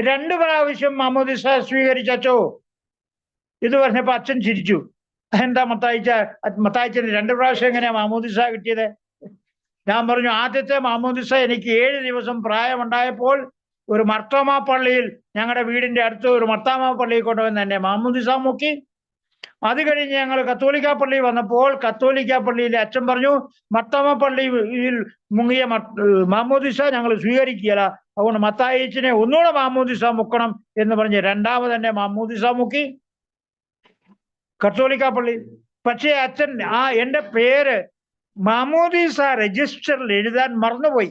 2 പ്രാവശ്യം മാമോദിസ സ്വീകരിച്ചോ. ഇത് പറഞ്ഞപ്പോ അച്ഛൻ ചിരിച്ചു. എന്താ മത്തായിച്ചന് 2 പ്രാവശ്യം എങ്ങനെയാ മാമോദിസ കിട്ടിയത്? ഞാൻ പറഞ്ഞു, ആദ്യത്തെ മാമോദിസ എനിക്ക് 7 ദിവസം പ്രായമുണ്ടായപ്പോൾ ഒരു മർത്തോമാ പള്ളിയിൽ, ഞങ്ങളുടെ വീടിന്റെ അടുത്ത് ഒരു മർത്തോമാ പള്ളിയിൽ കൊണ്ടുവന്ന് എന്നെ മാമോദിസ മുക്കി. അത് കഴിഞ്ഞ് ഞങ്ങൾ കത്തോലിക്ക പള്ളി വന്നപ്പോൾ കത്തോലിക്ക പള്ളിയിലെ അച്ഛൻ പറഞ്ഞു, മർത്തോമാ പള്ളിയിൽ മുങ്ങിയ മാമോദിസ ഞങ്ങൾ സ്വീകരിക്കുകയില്ല, അതുകൊണ്ട് മത്തായിച്ചനെ ഒന്നുകൂടെ മാമോദിസ മുക്കണം എന്ന് പറഞ്ഞ് 2ാമത് തന്നെ മാമോദിസ മുക്കി കത്തോലിക്ക പള്ളി. പക്ഷേ അച്ഛൻ എൻ്റെ പേര് മാമോദിസ രജിസ്റ്ററിൽ എഴുതാൻ മറന്നുപോയി.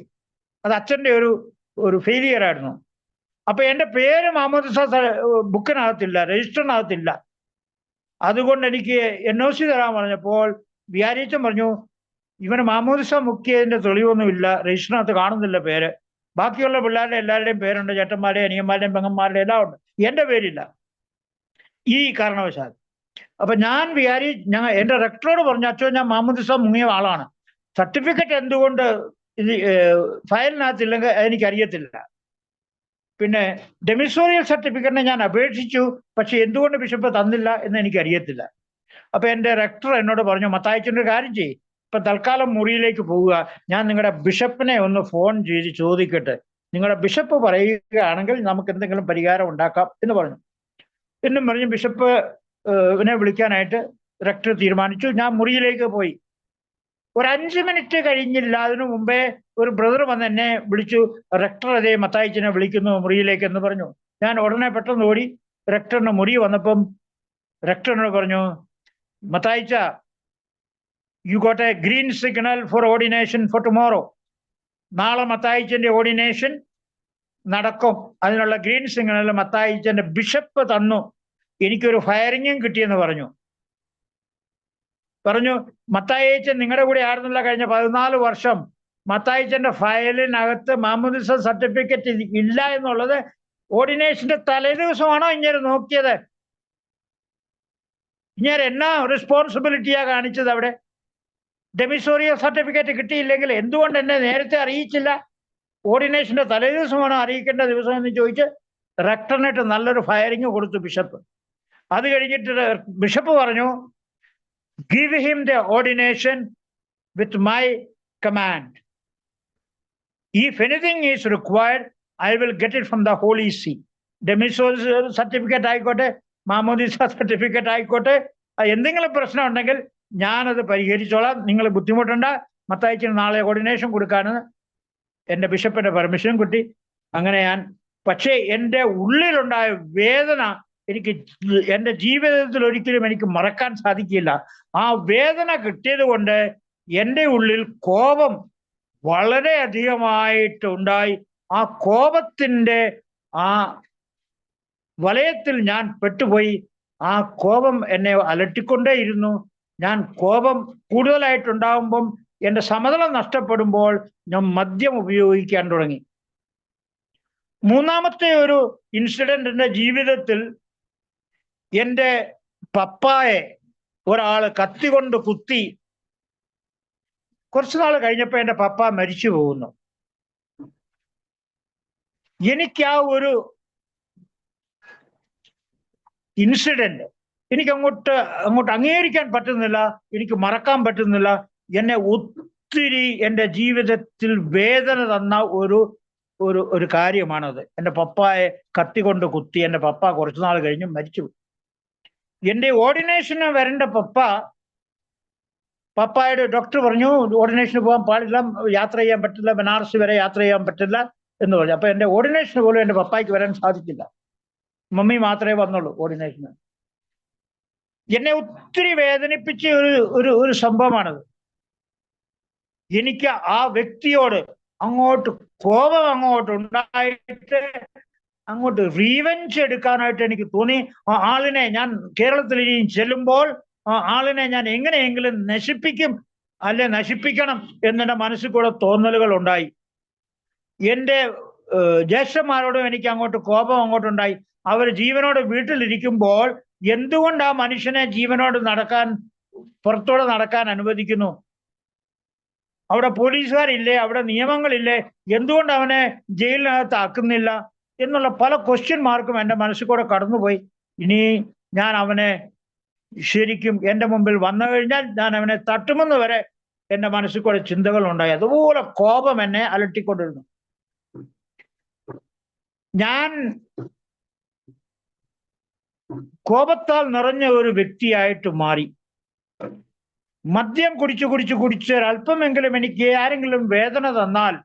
അത് അച്ഛൻ്റെ ഒരു ഫെയിലിയർ ആയിരുന്നു. അപ്പൊ എൻ്റെ പേര് മാമോദിസ ബുക്കിനകത്തില്ല, രജിസ്റ്ററിനകത്തില്ല. അതുകൊണ്ട് എനിക്ക് NOC തരാൻ പറഞ്ഞപ്പോൾ വികാരിയച്ഛൻ പറഞ്ഞു, ഇവന് മാമോദിസ മുക്കിയതിന്റെ തെളിവൊന്നുമില്ല, രജിസ്റ്ററിനകത്ത് കാണുന്നില്ല പേര്. ബാക്കിയുള്ള പിള്ളേരുടെ എല്ലാവരുടെയും പേരുണ്ട്, ചേട്ടന്മാരുടെയും അനിയന്മാരുടെയും പെങ്ങന്മാരുടെയും എല്ലാം ഉണ്ട്, എൻ്റെ പേരില്ല ഈ കാരണവശാൽ. അപ്പൊ ഞാൻ എൻ്റെ റെക്ടറോട് പറഞ്ഞു, അച്ഛോ ഞാൻ മാമോദിസ മുങ്ങിയ ആളാണ്, സർട്ടിഫിക്കറ്റ് എന്തുകൊണ്ട് ഇത് ഫയലിനകത്തില്ലെങ്കിൽ എനിക്കറിയത്തില്ല. പിന്നെ ഡെമിസോറിയൽ സർട്ടിഫിക്കറ്റിനെ ഞാൻ അപേക്ഷിച്ചു, പക്ഷെ എന്തുകൊണ്ട് ബിഷപ്പ് തന്നില്ല എന്ന് എനിക്കറിയത്തില്ല. അപ്പൊ എൻ്റെ റെക്ടർ എന്നോട് പറഞ്ഞു, മത്തായിച്ചൻ്റെ കാര്യം ചെയ്യും, ഇപ്പൊ തൽക്കാലം മുറിയിലേക്ക് പോവുക, ഞാൻ നിങ്ങളുടെ ബിഷപ്പിനെ ഒന്ന് ഫോൺ ചെയ്ത് ചോദിക്കട്ടെ, നിങ്ങളുടെ ബിഷപ്പ് പറയുകയാണെങ്കിൽ നമുക്ക് എന്തെങ്കിലും പരിഹാരം ഉണ്ടാക്കാം എന്ന് പറഞ്ഞു. എന്നും പറഞ്ഞ് ബിഷപ്പ് വിളിക്കാനായിട്ട് റെക്ടർ തീരുമാനിച്ചു. ഞാൻ മുറിയിലേക്ക് പോയി. ഒരു 5 മിനിറ്റ് കഴിഞ്ഞില്ല, അതിനു മുമ്പേ ഒരു ബ്രദർ വന്ന് എന്നെ വിളിച്ചു, റെക്ടർ അതേ മത്തായിച്ചനെ വിളിക്കുന്നു മുറിയിലേക്ക് എന്ന് പറഞ്ഞു. ഞാൻ ഉടനെ പെട്ടെന്ന് ഓടി റെക്ടറിന്റെ മുറി വന്നപ്പം റെക്ടറിനോട് പറഞ്ഞു, മത്തായിച്ച, you got a green signal for ordination for tomorrow. നാളെ മത്തായിച്ചന്റെ ഓർഡിനേഷൻ നടക്കും, അതിനുള്ള ഗ്രീൻ സിഗ്നൽ മത്തായിച്ചന്റെ ബിഷപ്പ് തന്നു, എനിക്കൊരു ഫയറിങ്ങും കിട്ടിയെന്ന് പറഞ്ഞു. മത്തായിച്ചൻ നിങ്ങളുടെ കൂടെ ആയിരുന്നില്ല കഴിഞ്ഞ 14 വർഷം. മത്തായിച്ചന്റെ ഫയലിനകത്ത് മാമോദിസ സർട്ടിഫിക്കറ്റ് ഇല്ല എന്നുള്ളത് ഓർഡിനേഷന്റെ തലേദിവസമാണോ ഇങ്ങനെ നോക്കിയത്? ഇങ്ങനെ എന്നാ റെസ്പോൺസിബിലിറ്റിയാ കാണിച്ചത് അവിടെ? ഡെമിസോറിയൽ സർട്ടിഫിക്കറ്റ് കിട്ടിയില്ലെങ്കിൽ എന്തുകൊണ്ട് എന്നെ നേരത്തെ അറിയിച്ചില്ല? ഓർഡിനേഷന്റെ തലേദിവസമാണോ അറിയിക്കേണ്ട ദിവസം എന്ന് ചോദിച്ച് റെക്ടറിനായിട്ട് നല്ലൊരു ഫയറിങ് കൊടുത്തു ബിഷപ്പ്. അത് കഴിഞ്ഞിട്ട് ബിഷപ്പ് പറഞ്ഞു, give him the ordination with my command. If anything is required, I will get it from the Holy See. Dimissorial certificate ആയിക്കോട്ടെ, മാമോദിസ സർട്ടിഫിക്കറ്റ് ആയിക്കോട്ടെ, എന്തെങ്കിലും പ്രശ്നം ഉണ്ടെങ്കിൽ ഞാനത് പരിഹരിച്ചോളാം, നിങ്ങൾ ബുദ്ധിമുട്ടുണ്ട്. മത്തായിച്ചന് നാളെ ഓർഡിനേഷൻ കൊടുക്കാനെന്ന് എൻ്റെ ബിഷപ്പിന്റെ പെർമിഷൻ കിട്ടി. അങ്ങനെ പക്ഷേ എൻ്റെ ഉള്ളിലുണ്ടായ വേദന എനിക്ക് എൻ്റെ ജീവിതത്തിൽ ഒരിക്കലും എനിക്ക് മറക്കാൻ സാധിക്കില്ല. ആ വേദന കിട്ടിയത് കൊണ്ട് എൻ്റെ ഉള്ളിൽ കോപം വളരെ അധികമായിട്ടുണ്ടായി. ആ കോപത്തിൻ്റെ ആ വലയത്തിൽ ഞാൻ പെട്ടുപോയി. ആ കോപം എന്നെ അലട്ടിക്കൊണ്ടേയിരുന്നു. ഞാൻ കോപം കൂടുതലായിട്ടുണ്ടാകുമ്പം എൻ്റെ സമനില നഷ്ടപ്പെടുമ്പോൾ ഞാൻ മദ്യം ഉപയോഗിക്കാൻ തുടങ്ങി. മൂന്നാമത്തെ ഒരു ഇൻസിഡന്റ് എൻ്റെ ജീവിതത്തിൽ, എൻ്റെ പപ്പായെ ഒരാള് കത്തി കൊണ്ട് കുത്തി. കുറച്ചു നാൾ കഴിഞ്ഞപ്പോൾ എൻ്റെ പപ്പ മരിച്ചു പോകുന്നു. എനിക്ക് ആ ഒരു ഇൻസിഡന്റ് എനിക്ക് അങ്ങോട്ട് അംഗീകരിക്കാൻ പറ്റുന്നില്ല, എനിക്ക് മറക്കാൻ പറ്റുന്നില്ല. എന്നെ ഒത്തിരി എൻ്റെ ജീവിതത്തിൽ വേദന തന്ന ഒരു കാര്യമാണത്. എൻ്റെ പപ്പായെ കത്തി കൊണ്ട് കുത്തി. എൻ്റെ പപ്പ കുറച്ചു നാൾ കഴിഞ്ഞ് മരിച്ചു. എൻ്റെ ഓർഡിനേഷന് വരേണ്ട പപ്പായുടെ ഡോക്ടർ പറഞ്ഞു ഓർഡിനേഷന് പോകാൻ പാടില്ല, യാത്ര ചെയ്യാൻ പറ്റില്ല, ബനാറസ് വരെ യാത്ര ചെയ്യാൻ പറ്റില്ല എന്ന് പറഞ്ഞു. അപ്പൊ എൻ്റെ ഓർഡിനേഷന് പോലും എൻ്റെ പപ്പായ്ക്ക് വരാൻ സാധിച്ചില്ല. മമ്മി മാത്രമേ വന്നുള്ളൂ ഓർഡിനേഷന്. എന്നെ ഒത്തിരി വേദനിപ്പിച്ച ഒരു സംഭവമാണത്. എനിക്ക് ആ വ്യക്തിയോട് കോപം അങ്ങോട്ട് ഉണ്ടായിട്ട് അങ്ങോട്ട് റീവെഞ്ച് എടുക്കാനായിട്ട് എനിക്ക് തോന്നി. ആ ആളിനെ ഞാൻ കേരളത്തിൽ ഇനി ചെല്ലുമ്പോൾ ആ ആളിനെ ഞാൻ എങ്ങനെയെങ്കിലും നശിപ്പിക്കണം എന്നെ മനസ്സിൽ കൂടെ തോന്നലുകൾ ഉണ്ടായി. എൻ്റെ ജ്യേഷ്ഠന്മാരോടും എനിക്ക് കോപം അങ്ങോട്ടുണ്ടായി. അവർ ജീവനോട് വീട്ടിലിരിക്കുമ്പോൾ എന്തുകൊണ്ട് ആ മനുഷ്യനെ ജീവനോട് പുറത്തോടെ നടക്കാൻ അനുവദിക്കുന്നു? അവിടെ പോലീസുകാരില്ലേ, അവിടെ നിയമങ്ങളില്ലേ, എന്തുകൊണ്ട് അവനെ ജയിലിനകത്ത് ആക്കുന്നില്ല എന്നുള്ള പല ക്വസ്റ്റ്യൻ മാർക്കും എൻ്റെ മനസ്സിൽ കൂടെ കടന്നുപോയി. ഇനി ഞാൻ അവനെ ശരിക്കും എൻ്റെ മുമ്പിൽ വന്നു കഴിഞ്ഞാൽ ഞാൻ അവനെ തട്ടുമെന്ന് വരെ എൻ്റെ മനസ്സിൽ കൂടെ ചിന്തകൾ ഉണ്ടായി. അതുപോലെ കോപം എന്നെ അലട്ടിക്കൊണ്ടിരുന്നു. ഞാൻ കോപത്താൽ നിറഞ്ഞ ഒരു വ്യക്തിയായിട്ട് മാറി. മദ്യം കുടിച്ച് ഒരല്പമെങ്കിലും എനിക്ക് ആരെങ്കിലും വേദന തന്നാൽ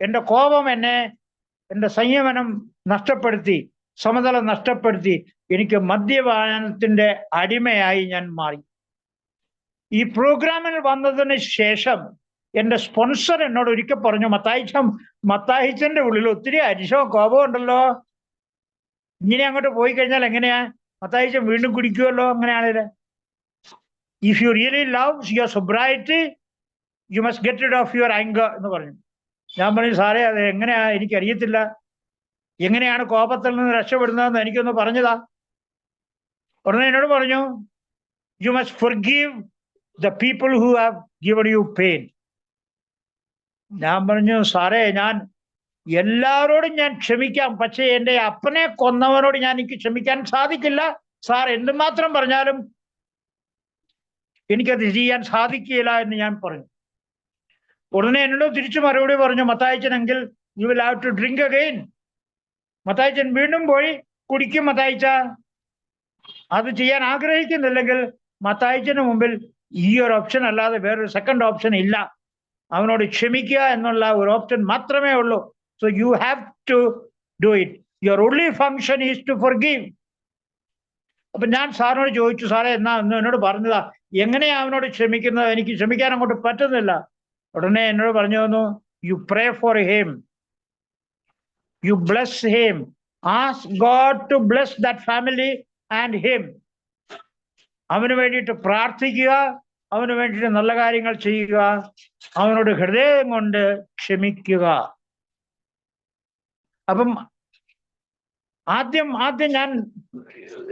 എൻ്റെ കോപം എൻ്റെ സംയമനം നഷ്ടപ്പെടുത്തി, സമനില നഷ്ടപ്പെടുത്തി എനിക്ക് മദ്യപാനത്തിന്റെ അടിമയായി ഞാൻ മാറി. ഈ പ്രോഗ്രാമിൽ വന്നതിന് ശേഷം എൻ്റെ സ്പോൺസർ എന്നോട് ഒരിക്കൽ പറഞ്ഞു, മത്തായിച്ചന്റെ ഉള്ളിൽ ഒത്തിരി അരിശവും കോപവും ഉണ്ടല്ലോ, ഇങ്ങനെ അങ്ങോട്ട് പോയി കഴിഞ്ഞാൽ എങ്ങനെയാ? മത്തായിച്ചൻ വീണ്ടും കുടിക്കുമല്ലോ അങ്ങനെയാണല്ലേ. If you really love your sobriety you must get rid of your anchor എന്ന് പറഞ്ഞു. ഞാൻ പറഞ്ഞു, സാറേ അത് എങ്ങനെയാ, എനിക്കറിയത്തില്ല, എങ്ങനെയാണ് കോപത്തിൽ നിന്ന് രക്ഷപ്പെടുന്നതെന്ന് എനിക്കൊന്ന് പറഞ്ഞതാ. ഉടനെ എന്നോട് പറഞ്ഞു, you must forgive the people who have given U pain. ഞാൻ പറഞ്ഞു, സാറേ ഞാൻ എല്ലാവരോടും ഞാൻ ക്ഷമിക്കാം, പക്ഷേ എൻ്റെ അപ്പനെ കൊന്നവനോട് എനിക്ക് ക്ഷമിക്കാൻ സാധിക്കില്ല. സാർ എന്തുമാത്രം പറഞ്ഞാലും എനിക്കത് ചെയ്യാൻ സാധിക്കില്ല എന്ന് ഞാൻ പറഞ്ഞു. ഉടനെ എന്നോട് തിരിച്ചു മറുപടി പറഞ്ഞു, മത്തായിച്ചനെങ്കിൽ you will have to drink again. മത്തായിച്ചൻ വീണ്ടും പോയി കുടിക്കും. മത്തായിച്ച അത് ചെയ്യാൻ ആഗ്രഹിക്കുന്നില്ലെങ്കിൽ മത്തായിച്ചന് മുമ്പിൽ ഈ ഒരു ഓപ്ഷൻ അല്ലാതെ വേറൊരു സെക്കൻഡ് ഓപ്ഷൻ ഇല്ല. അവനോട് ക്ഷമിക്കുക എന്നുള്ള ഒരു ഓപ്ഷൻ മാത്രമേ ഉള്ളൂ. So you have to do it. Your only function is to forgive. അപ്പൊ ഞാൻ സാറിനോട് ചോദിച്ചു, സാറേ എന്നോട് പറഞ്ഞതാ, എങ്ങനെയാ അവനോട് ക്ഷമിക്കുന്നത്? എനിക്ക് ക്ഷമിക്കാൻ അങ്ങോട്ട് പറ്റുന്നില്ല. ഉടനെ എന്നോട് പറഞ്ഞു തന്നു, you pray for him, you bless him, ask God to bless that family and him. അവന് വേണ്ടിയിട്ട് പ്രാർത്ഥിക്കുക, അവന് വേണ്ടിയിട്ട് നല്ല കാര്യങ്ങൾ ചെയ്യുക, അവനോട് ഹൃദയം കൊണ്ട് ക്ഷമിക്കുക. അപ്പം ആദ്യം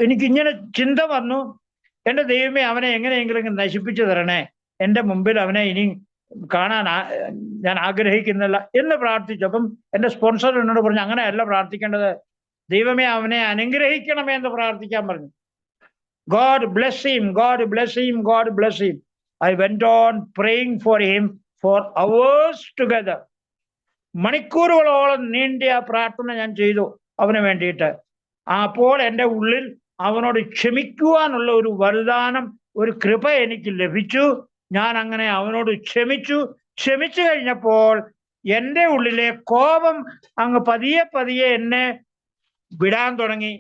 എനിക്കിങ്ങനെ ചിന്ത വന്നു, എൻ്റെ ദൈവമേ അവനെ എങ്ങനെയെങ്കിലും നശിപ്പിച്ചു തരണേ, എൻ്റെ മുമ്പിൽ അവനെ ഇനി കാണാൻ ഞാൻ ആഗ്രഹിക്കുന്നില്ല എന്ന് പ്രാർത്ഥിച്ചു. അപ്പം എൻ്റെ സ്പോൺസർ എന്നോട് പറഞ്ഞു, അങ്ങനെയല്ല പ്രാർത്ഥിക്കേണ്ടത്, ദൈവമേ അവനെ അനുഗ്രഹിക്കണമേ എന്ന് പ്രാർത്ഥിക്കാൻ പറഞ്ഞു. God bless him, God bless him, God bless him. I went on praying for him for hours together. മണിക്കൂറുകളോളം നീണ്ടിയ പ്രാർത്ഥന ഞാൻ ചെയ്തു അവന് വേണ്ടിയിട്ട്. അപ്പോൾ എൻ്റെ ഉള്ളിൽ അവനോട് ക്ഷമിക്കുവാനുള്ള ഒരു വരദാനം, ഒരു കൃപ എനിക്ക് ലഭിച്ചു. ഞാൻ അങ്ങനെ അവനോട് ക്ഷമിച്ചു കഴിഞ്ഞപ്പോൾ എൻ്റെ ഉള്ളിലെ കോപം അങ്ങ് പതിയെ എന്നെ വിടാൻ തുടങ്ങി.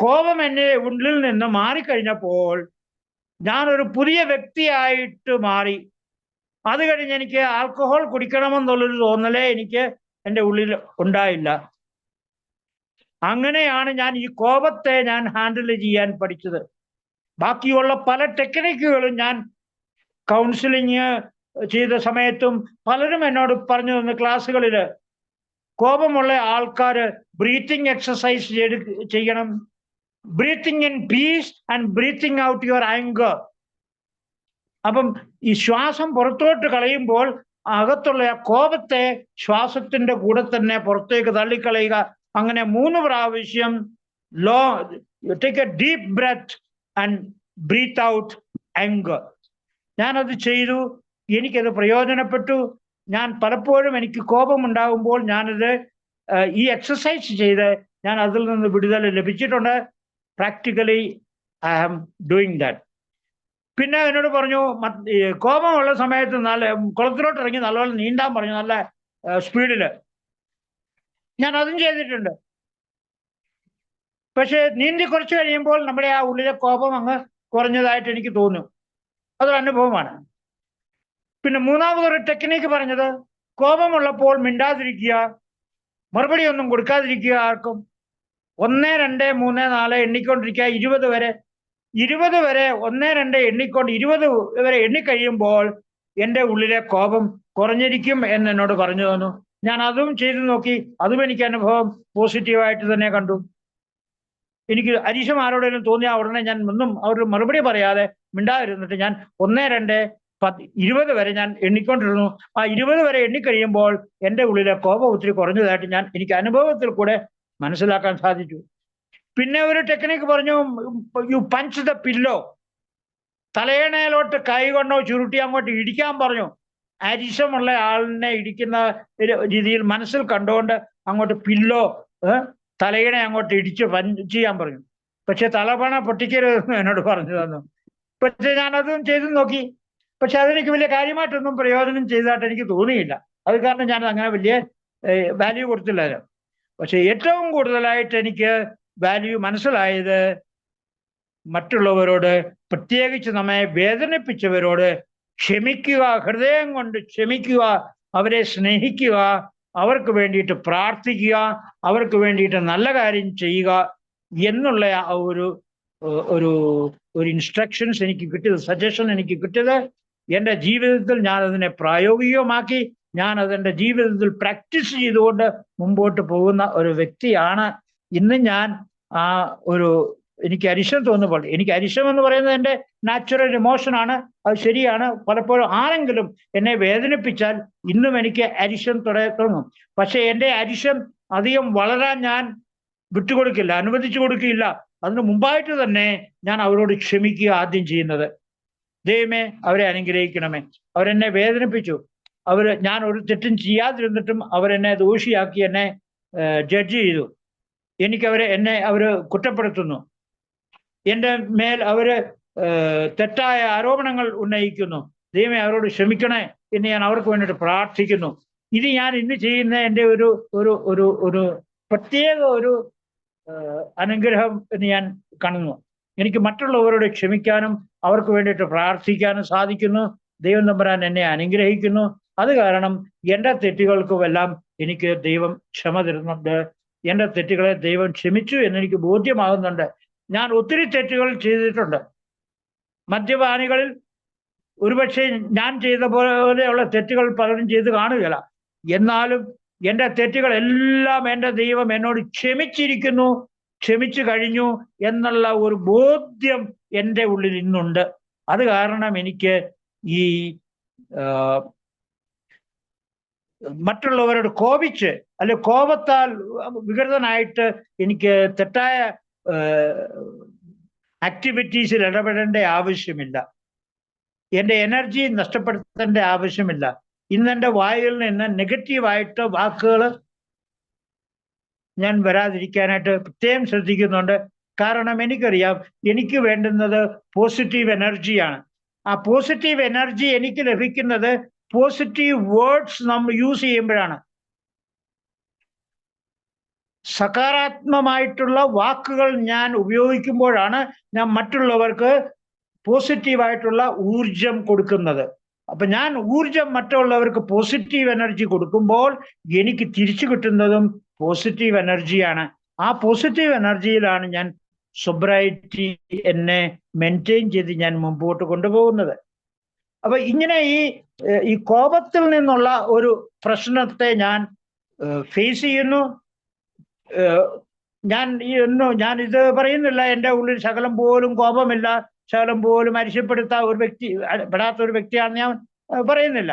കോപം എൻ്റെ ഉള്ളിൽ നിന്ന് മാറിക്കഴിഞ്ഞപ്പോൾ ഞാനൊരു പുതിയ വ്യക്തിയായിട്ട് മാറി. അത് കഴിഞ്ഞ് എനിക്ക് ആൽക്കഹോൾ കുടിക്കണമെന്നുള്ളൊരു തോന്നലേ എനിക്ക് എൻ്റെ ഉള്ളിൽ ഉണ്ടായില്ല. അങ്ങനെയാണ് ഞാൻ ഈ കോപത്തെ ഹാൻഡിൽ ചെയ്യാൻ പഠിച്ചത്. ബാക്കിയുള്ള പല ടെക്നിക്കുകളും ഞാൻ കൗൺസിലിങ് ചെയ്ത സമയത്തും പലരും എന്നോട് പറഞ്ഞു തന്ന ക്ലാസ്സുകളിൽ കോപമുള്ള ആൾക്കാര് ബ്രീത്തിങ് എക്സസൈസ് ചെയ്യണം. Breathing in peace and breathing out your anchor. അപ്പം ഈ ശ്വാസം പുറത്തോട്ട് കളയുമ്പോൾ അകത്തുള്ള ആ കോപത്തെ ശ്വാസത്തിന്റെ കൂടെ തന്നെ പുറത്തേക്ക് തള്ളിക്കളയുക. അങ്ങനെ 3 പ്രാവശ്യം take a deep breath and breathe out anchor. ഞാനത് ചെയ്തു. എനിക്കത് പ്രയോജനപ്പെട്ടു. ഞാൻ പലപ്പോഴും എനിക്ക് കോപമുണ്ടാകുമ്പോൾ ഞാനത് ഈ എക്സസൈസ് ചെയ്ത് ഞാൻ അതിൽ നിന്ന് വിടുതൽ ലഭിച്ചിട്ടുണ്ട്. Practically I am doing that. പിന്നെ എന്നോട് പറഞ്ഞു കോപമുള്ള സമയത്ത് നല്ല കുളത്തിലോട്ട് ഇറങ്ങി നല്ലപോലെ നീന്താൻ പറഞ്ഞു, നല്ല സ്പീഡില്. ഞാൻ അതും ചെയ്തിട്ടുണ്ട്. പക്ഷെ നീന്തി കുറച്ച് കഴിയുമ്പോൾ നമ്മുടെ ആ ഉള്ളിലെ കോപം അങ്ങ് കുറഞ്ഞതായിട്ട് എനിക്ക് തോന്നും. അതൊരു അനുഭവമാണ്. പിന്നെ മൂന്നാമതൊരു ടെക്നിക്ക് പറഞ്ഞത്, കോപമുള്ളപ്പോൾ മിണ്ടാതിരിക്കുക, മറുപടി ഒന്നും കൊടുക്കാതിരിക്കുക ആർക്കും. 1, 2, 3, 4 എണ്ണിക്കൊണ്ടിരിക്കുക. 20 വരെ 1, 2 എണ്ണിക്കൊണ്ട് 20 വരെ എണ്ണിക്കഴിയുമ്പോൾ എൻ്റെ ഉള്ളിലെ കോപം കുറഞ്ഞിരിക്കും എന്ന് എന്നോട് പറഞ്ഞു തന്നു. ഞാൻ അതും ചെയ്തു നോക്കി. അതും എനിക്ക് അനുഭവം പോസിറ്റീവായിട്ട് തന്നെ കണ്ടു. എനിക്ക് അരിശം ആരോടെങ്കിലും തോന്നിയ ഉടനെ ഞാൻ ഒന്നും അവരുടെ മറുപടി പറയാതെ മിണ്ടാതിരുന്നിട്ട് ഞാൻ 1, 2, 10, 20 വരെ ഞാൻ എണ്ണിക്കൊണ്ടിരുന്നു. ആ 20 വരെ എണ്ണിക്കഴിയുമ്പോൾ എൻ്റെ ഉള്ളിലെ കോപം ഒത്തിരി കുറഞ്ഞതായിട്ട് എനിക്ക് അനുഭവത്തിൽ കൂടെ മനസ്സിലാക്കാൻ സാധിച്ചു. പിന്നെ ഒരു ടെക്നിക്ക് പറഞ്ഞു, യു പഞ്ച് ദ പില്ലോ. തലയണയിലോട്ട് കൈ കൊണ്ടോ ചുരുട്ടി അങ്ങോട്ട് ഇടിക്കാൻ പറഞ്ഞു. അരിശമുള്ള ആളിനെ ഇടിക്കുന്ന രീതിയിൽ മനസ്സിൽ കണ്ടുകൊണ്ട് അങ്ങോട്ട് പില്ലോ, തലയണ അങ്ങോട്ട് ഇടിച്ച് പഞ്ച് ചെയ്യാൻ പറഞ്ഞു. പക്ഷെ തലപണ പൊട്ടിക്കരുതെന്ന് എന്നോട് പറഞ്ഞു തന്നു. പക്ഷെ ഞാനതും ചെയ്തു നോക്കി. പക്ഷെ അതെനിക്ക് വലിയ കാര്യമായിട്ടൊന്നും പ്രയോജനം ചെയ്തതായിട്ട് എനിക്ക് തോന്നിയില്ല. അത് കാരണം ഞാൻ അങ്ങനെ വലിയ വാല്യൂ കൊടുത്തില്ല. പക്ഷെ ഏറ്റവും കൂടുതലായിട്ട് എനിക്ക് വാല്യൂ മനസ്സിലായത് മറ്റുള്ളവരോട്, പ്രത്യേകിച്ച് നമ്മെ വേദനിപ്പിച്ചവരോട് ക്ഷമിക്കുക, ഹൃദയം കൊണ്ട് ക്ഷമിക്കുക, അവരെ സ്നേഹിക്കുക, അവർക്ക് വേണ്ടിയിട്ട് പ്രാർത്ഥിക്കുക, അവർക്ക് വേണ്ടിയിട്ട് നല്ല കാര്യം ചെയ്യുക എന്നുള്ള ഒരു ഒരു ഒരു ഇൻസ്ട്രക്ഷൻസ് എനിക്ക് കിട്ടിയത്, സജഷൻ എനിക്ക് കിട്ടിയത് എൻ്റെ ജീവിതത്തിൽ ഞാൻ അതിനെ പ്രായോഗികമാക്കി. ഞാൻ അതെൻ്റെ ജീവിതത്തിൽ പ്രാക്ടീസ് ചെയ്തുകൊണ്ട് മുമ്പോട്ട് പോകുന്ന ഒരു വ്യക്തിയാണ്. ഇന്ന് ഞാൻ ആ ഒരു എനിക്ക് അരിശം തോന്നുമ്പോൾ, എനിക്ക് അരിശം എന്ന് പറയുന്നത് എൻ്റെ നാച്ചുറൽ ഇമോഷനാണ്. അത് ശരിയാണ്. പലപ്പോഴും ആരെങ്കിലും എന്നെ വേദനിപ്പിച്ചാൽ ഇന്നും എനിക്ക് അരിശം തുടങ്ങും. പക്ഷെ എൻ്റെ അരിശം അധികം വളരാൻ ഞാൻ വിട്ടുകൊടുക്കില്ല, അനുവദിച്ചു കൊടുക്കില്ല. അതിന് മുമ്പായിട്ട് തന്നെ ഞാൻ അവരോട് ക്ഷമിക്കുക ആദ്യം ചെയ്യുന്നത്. ദൈവമേ, അവരെ അനുഗ്രഹിക്കണമേ. അവരെന്നെ വേദനിപ്പിച്ചു, ഞാൻ ഒരു തെറ്റും ചെയ്യാതിരുന്നിട്ടും അവരെന്നെ ദോഷിയാക്കി എന്നെ ജഡ്ജ് ചെയ്തു. എന്നെ അവര് കുറ്റപ്പെടുത്തുന്നു. എൻ്റെ മേൽ അവര് തെറ്റായ ആരോപണങ്ങൾ ഉന്നയിക്കുന്നു. ദൈവമേ, അവരോട് ക്ഷമിക്കണേ എന്ന് ഞാൻ അവർക്ക് വേണ്ടിയിട്ട് പ്രാർത്ഥിക്കുന്നു. ഇത് ഞാൻ ഇന്ന് ചെയ്യുന്ന എൻ്റെ ഒരു ഒരു ഒരു ഒരു പ്രത്യേക ഒരു അനുഗ്രഹം എന്ന് ഞാൻ കാണുന്നു. എനിക്ക് മറ്റുള്ളവരോട് ക്ഷമിക്കാനും അവർക്ക് വേണ്ടിയിട്ട് പ്രാർത്ഥിക്കാനും സാധിക്കുന്നു. ദൈവം തമ്പുരാൻ എന്നെ അനുഗ്രഹിക്കുന്നു. അത് കാരണം എൻ്റെ തെറ്റുകൾക്കുമെല്ലാം എനിക്ക് ദൈവം ക്ഷമ തരുന്നുണ്ട്. എൻ്റെ തെറ്റുകളെ ദൈവം ക്ഷമിച്ചു എന്നെനിക്ക് ബോധ്യമാകുന്നുണ്ട്. ഞാൻ ഒത്തിരി തെറ്റുകൾ ചെയ്തിട്ടുണ്ട്. മദ്യപാനികളിൽ ഒരുപക്ഷെ ഞാൻ ചെയ്ത പോലെയുള്ള തെറ്റുകൾ പലരും ചെയ്ത് കാണുകയില്ല. എന്നാലും എൻ്റെ തെറ്റുകളെല്ലാം എൻ്റെ ദൈവം എന്നോട് ക്ഷമിച്ചിരിക്കുന്നു, ക്ഷമിച്ചു കഴിഞ്ഞു എന്നുള്ള ഒരു ബോധ്യം എൻ്റെ ഉള്ളിൽ ഇന്നുണ്ട്. അത് കാരണം എനിക്ക് ഈ മറ്റുള്ളവരോട് കോപിച്ച് അല്ലെ കോപത്താൽ വികൃതനായിട്ട് എനിക്ക് തെറ്റായ ആക്ടിവിറ്റീസിൽ ഇടപെടേണ്ട ആവശ്യമില്ല. എൻ്റെ എനർജി നഷ്ടപ്പെടുത്തേണ്ട ആവശ്യമില്ല. ഇന്നെൻ്റെ വായിൽ നിന്ന് നെഗറ്റീവായിട്ട് വാക്കുകൾ ഞാൻ വരാതിരിക്കാനായിട്ട് പ്രത്യേകം ശ്രദ്ധിക്കുന്നുണ്ട്. കാരണം എനിക്കറിയാം എനിക്ക് വേണ്ടുന്നത് പോസിറ്റീവ് എനർജിയാണ്. ആ പോസിറ്റീവ് എനർജി എനിക്ക് ലഭിക്കുന്നത് പോസിറ്റീവ് വേർഡ്സ് നമ്മൾ യൂസ് ചെയ്യുമ്പോഴാണ്. സകാരാത്മകമായിട്ടുള്ള വാക്കുകൾ ഞാൻ ഉപയോഗിക്കുമ്പോഴാണ് ഞാൻ മറ്റുള്ളവർക്ക് പോസിറ്റീവായിട്ടുള്ള ഊർജം കൊടുക്കുന്നത്. അപ്പൊ ഞാൻ ഊർജം മറ്റുള്ളവർക്ക് പോസിറ്റീവ് എനർജി കൊടുക്കുമ്പോൾ എനിക്ക് തിരിച്ചു കിട്ടുന്നതും പോസിറ്റീവ് എനർജിയാണ്. ആ പോസിറ്റീവ് എനർജിയിലാണ് ഞാൻ സൊബ്രൈറ്റി എന്നെ മെയിൻറ്റെയിൻ ചെയ്ത് ഞാൻ മുമ്പോട്ട് കൊണ്ടുപോകുന്നത്. അപ്പൊ ഇങ്ങനെ ഈ കോപത്തിൽ നിന്നുള്ള ഒരു പ്രശ്നത്തെ ഞാൻ ഫേസ് ചെയ്യുന്നു. ഞാൻ ഇത് പറയുന്നില്ല എൻ്റെ ഉള്ളിൽ ശകലം പോലും കോപമില്ല, ശകലം പോലും പെടാത്ത ഒരു വ്യക്തിയാണെന്ന് ഞാൻ പറയുന്നില്ല.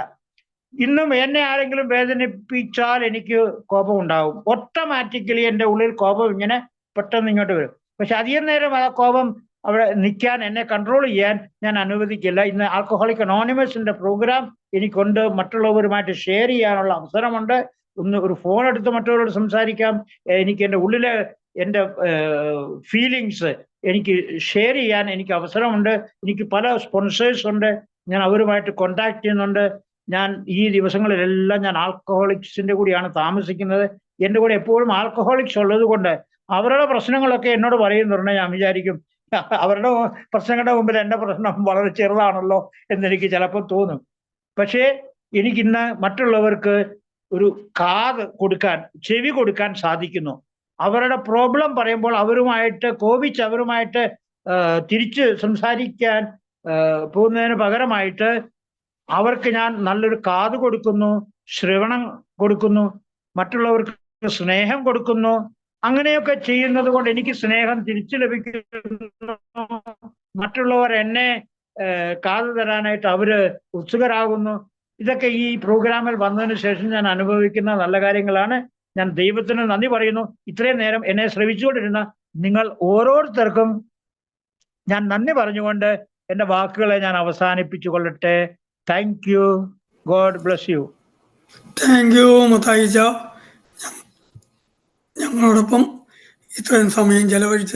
ഇന്നും എന്നെ ആരെങ്കിലും വേദനിപ്പിച്ചാൽ എനിക്ക് കോപം ഉണ്ടാവും. ഓട്ടോമാറ്റിക്കലി എൻ്റെ ഉള്ളിൽ കോപം ഇങ്ങനെ പെട്ടെന്ന് ഇങ്ങോട്ട് വരും. പക്ഷെ അധികം നേരം ആ കോപം അവിടെ നിൽക്കാൻ, എന്നെ കൺട്രോൾ ചെയ്യാൻ ഞാൻ അനുവദിക്കില്ല. ഇന്ന് ആൽക്കഹോളിക് അനോണിമസിന്റെ പ്രോഗ്രാം എനിക്കുണ്ട്. മറ്റുള്ളവരുമായിട്ട് ഷെയർ ചെയ്യാനുള്ള അവസരമുണ്ട്. ഒരു ഫോൺ എടുത്ത് മറ്റുള്ളവരോട് സംസാരിക്കാം. എനിക്ക് എൻ്റെ ഉള്ളിലെ എൻ്റെ ഫീലിങ്സ് എനിക്ക് ഷെയർ ചെയ്യാൻ എനിക്ക് അവസരമുണ്ട്. എനിക്ക് പല സ്പോൺസേഴ്സ് ഉണ്ട്, ഞാൻ അവരുമായിട്ട് കോണ്ടാക്ട് ചെയ്യുന്നുണ്ട്. ഞാൻ ഈ ദിവസങ്ങളിലെല്ലാം ഞാൻ ആൽക്കഹോളിക്സിന്റെ കൂടിയാണ് താമസിക്കുന്നത്. എൻ്റെ കൂടെ എപ്പോഴും ആൽക്കഹോളിക്സ് ഉള്ളത് കൊണ്ട് അവരുടെ പ്രശ്നങ്ങളൊക്കെ എന്നോട് പറയുന്നുണ്ട്. ഞാൻ വിചാരിക്കും അവരുടെ പ്രശ്നങ്ങളുടെ മുമ്പിൽ എൻ്റെ പ്രശ്നം വളരെ ചെറുതാണല്ലോ എന്നെനിക്ക് ചിലപ്പോൾ തോന്നും. പക്ഷേ എനിക്കിന്ന് മറ്റുള്ളവർക്ക് ഒരു ചെവി കൊടുക്കാൻ സാധിക്കുന്നു. അവരുടെ പ്രോബ്ലം പറയുമ്പോൾ അവരുമായിട്ട് തിരിച്ച് സംസാരിക്കാൻ പോകുന്നതിന് പകരമായിട്ട് അവർക്ക് ഞാൻ നല്ലൊരു കാത് കൊടുക്കുന്നു, ശ്രവണം കൊടുക്കുന്നു, മറ്റുള്ളവർക്ക് സ്നേഹം കൊടുക്കുന്നു. അങ്ങനെയൊക്കെ ചെയ്യുന്നത് കൊണ്ട് എനിക്ക് സ്നേഹം തിരിച്ചു ലഭിക്കുന്നു. മറ്റുള്ളവർ എന്നെ കാത് തരാനായിട്ട് അവര് ഉത്സുകരാകുന്നു. ഇതൊക്കെ ഈ പ്രോഗ്രാമിൽ വന്നതിന് ശേഷം ഞാൻ അനുഭവിക്കുന്ന നല്ല കാര്യങ്ങളാണ്. ഞാൻ ദൈവത്തിന് നന്ദി പറയുന്നു. ഇത്രയും നേരം എന്നെ ശ്രവിച്ചുകൊണ്ടിരുന്ന നിങ്ങൾ ഓരോരുത്തർക്കും ഞാൻ നന്ദി പറഞ്ഞുകൊണ്ട് എൻ്റെ വാക്കുകളെ ഞാൻ അവസാനിപ്പിച്ചു കൊള്ളട്ടെ. Thank you. God bless you. Thank you മത്തായിച്ച. ഞങ്ങളോടൊപ്പം ഇത്രയും സമയം ചെലവഴിച്ചു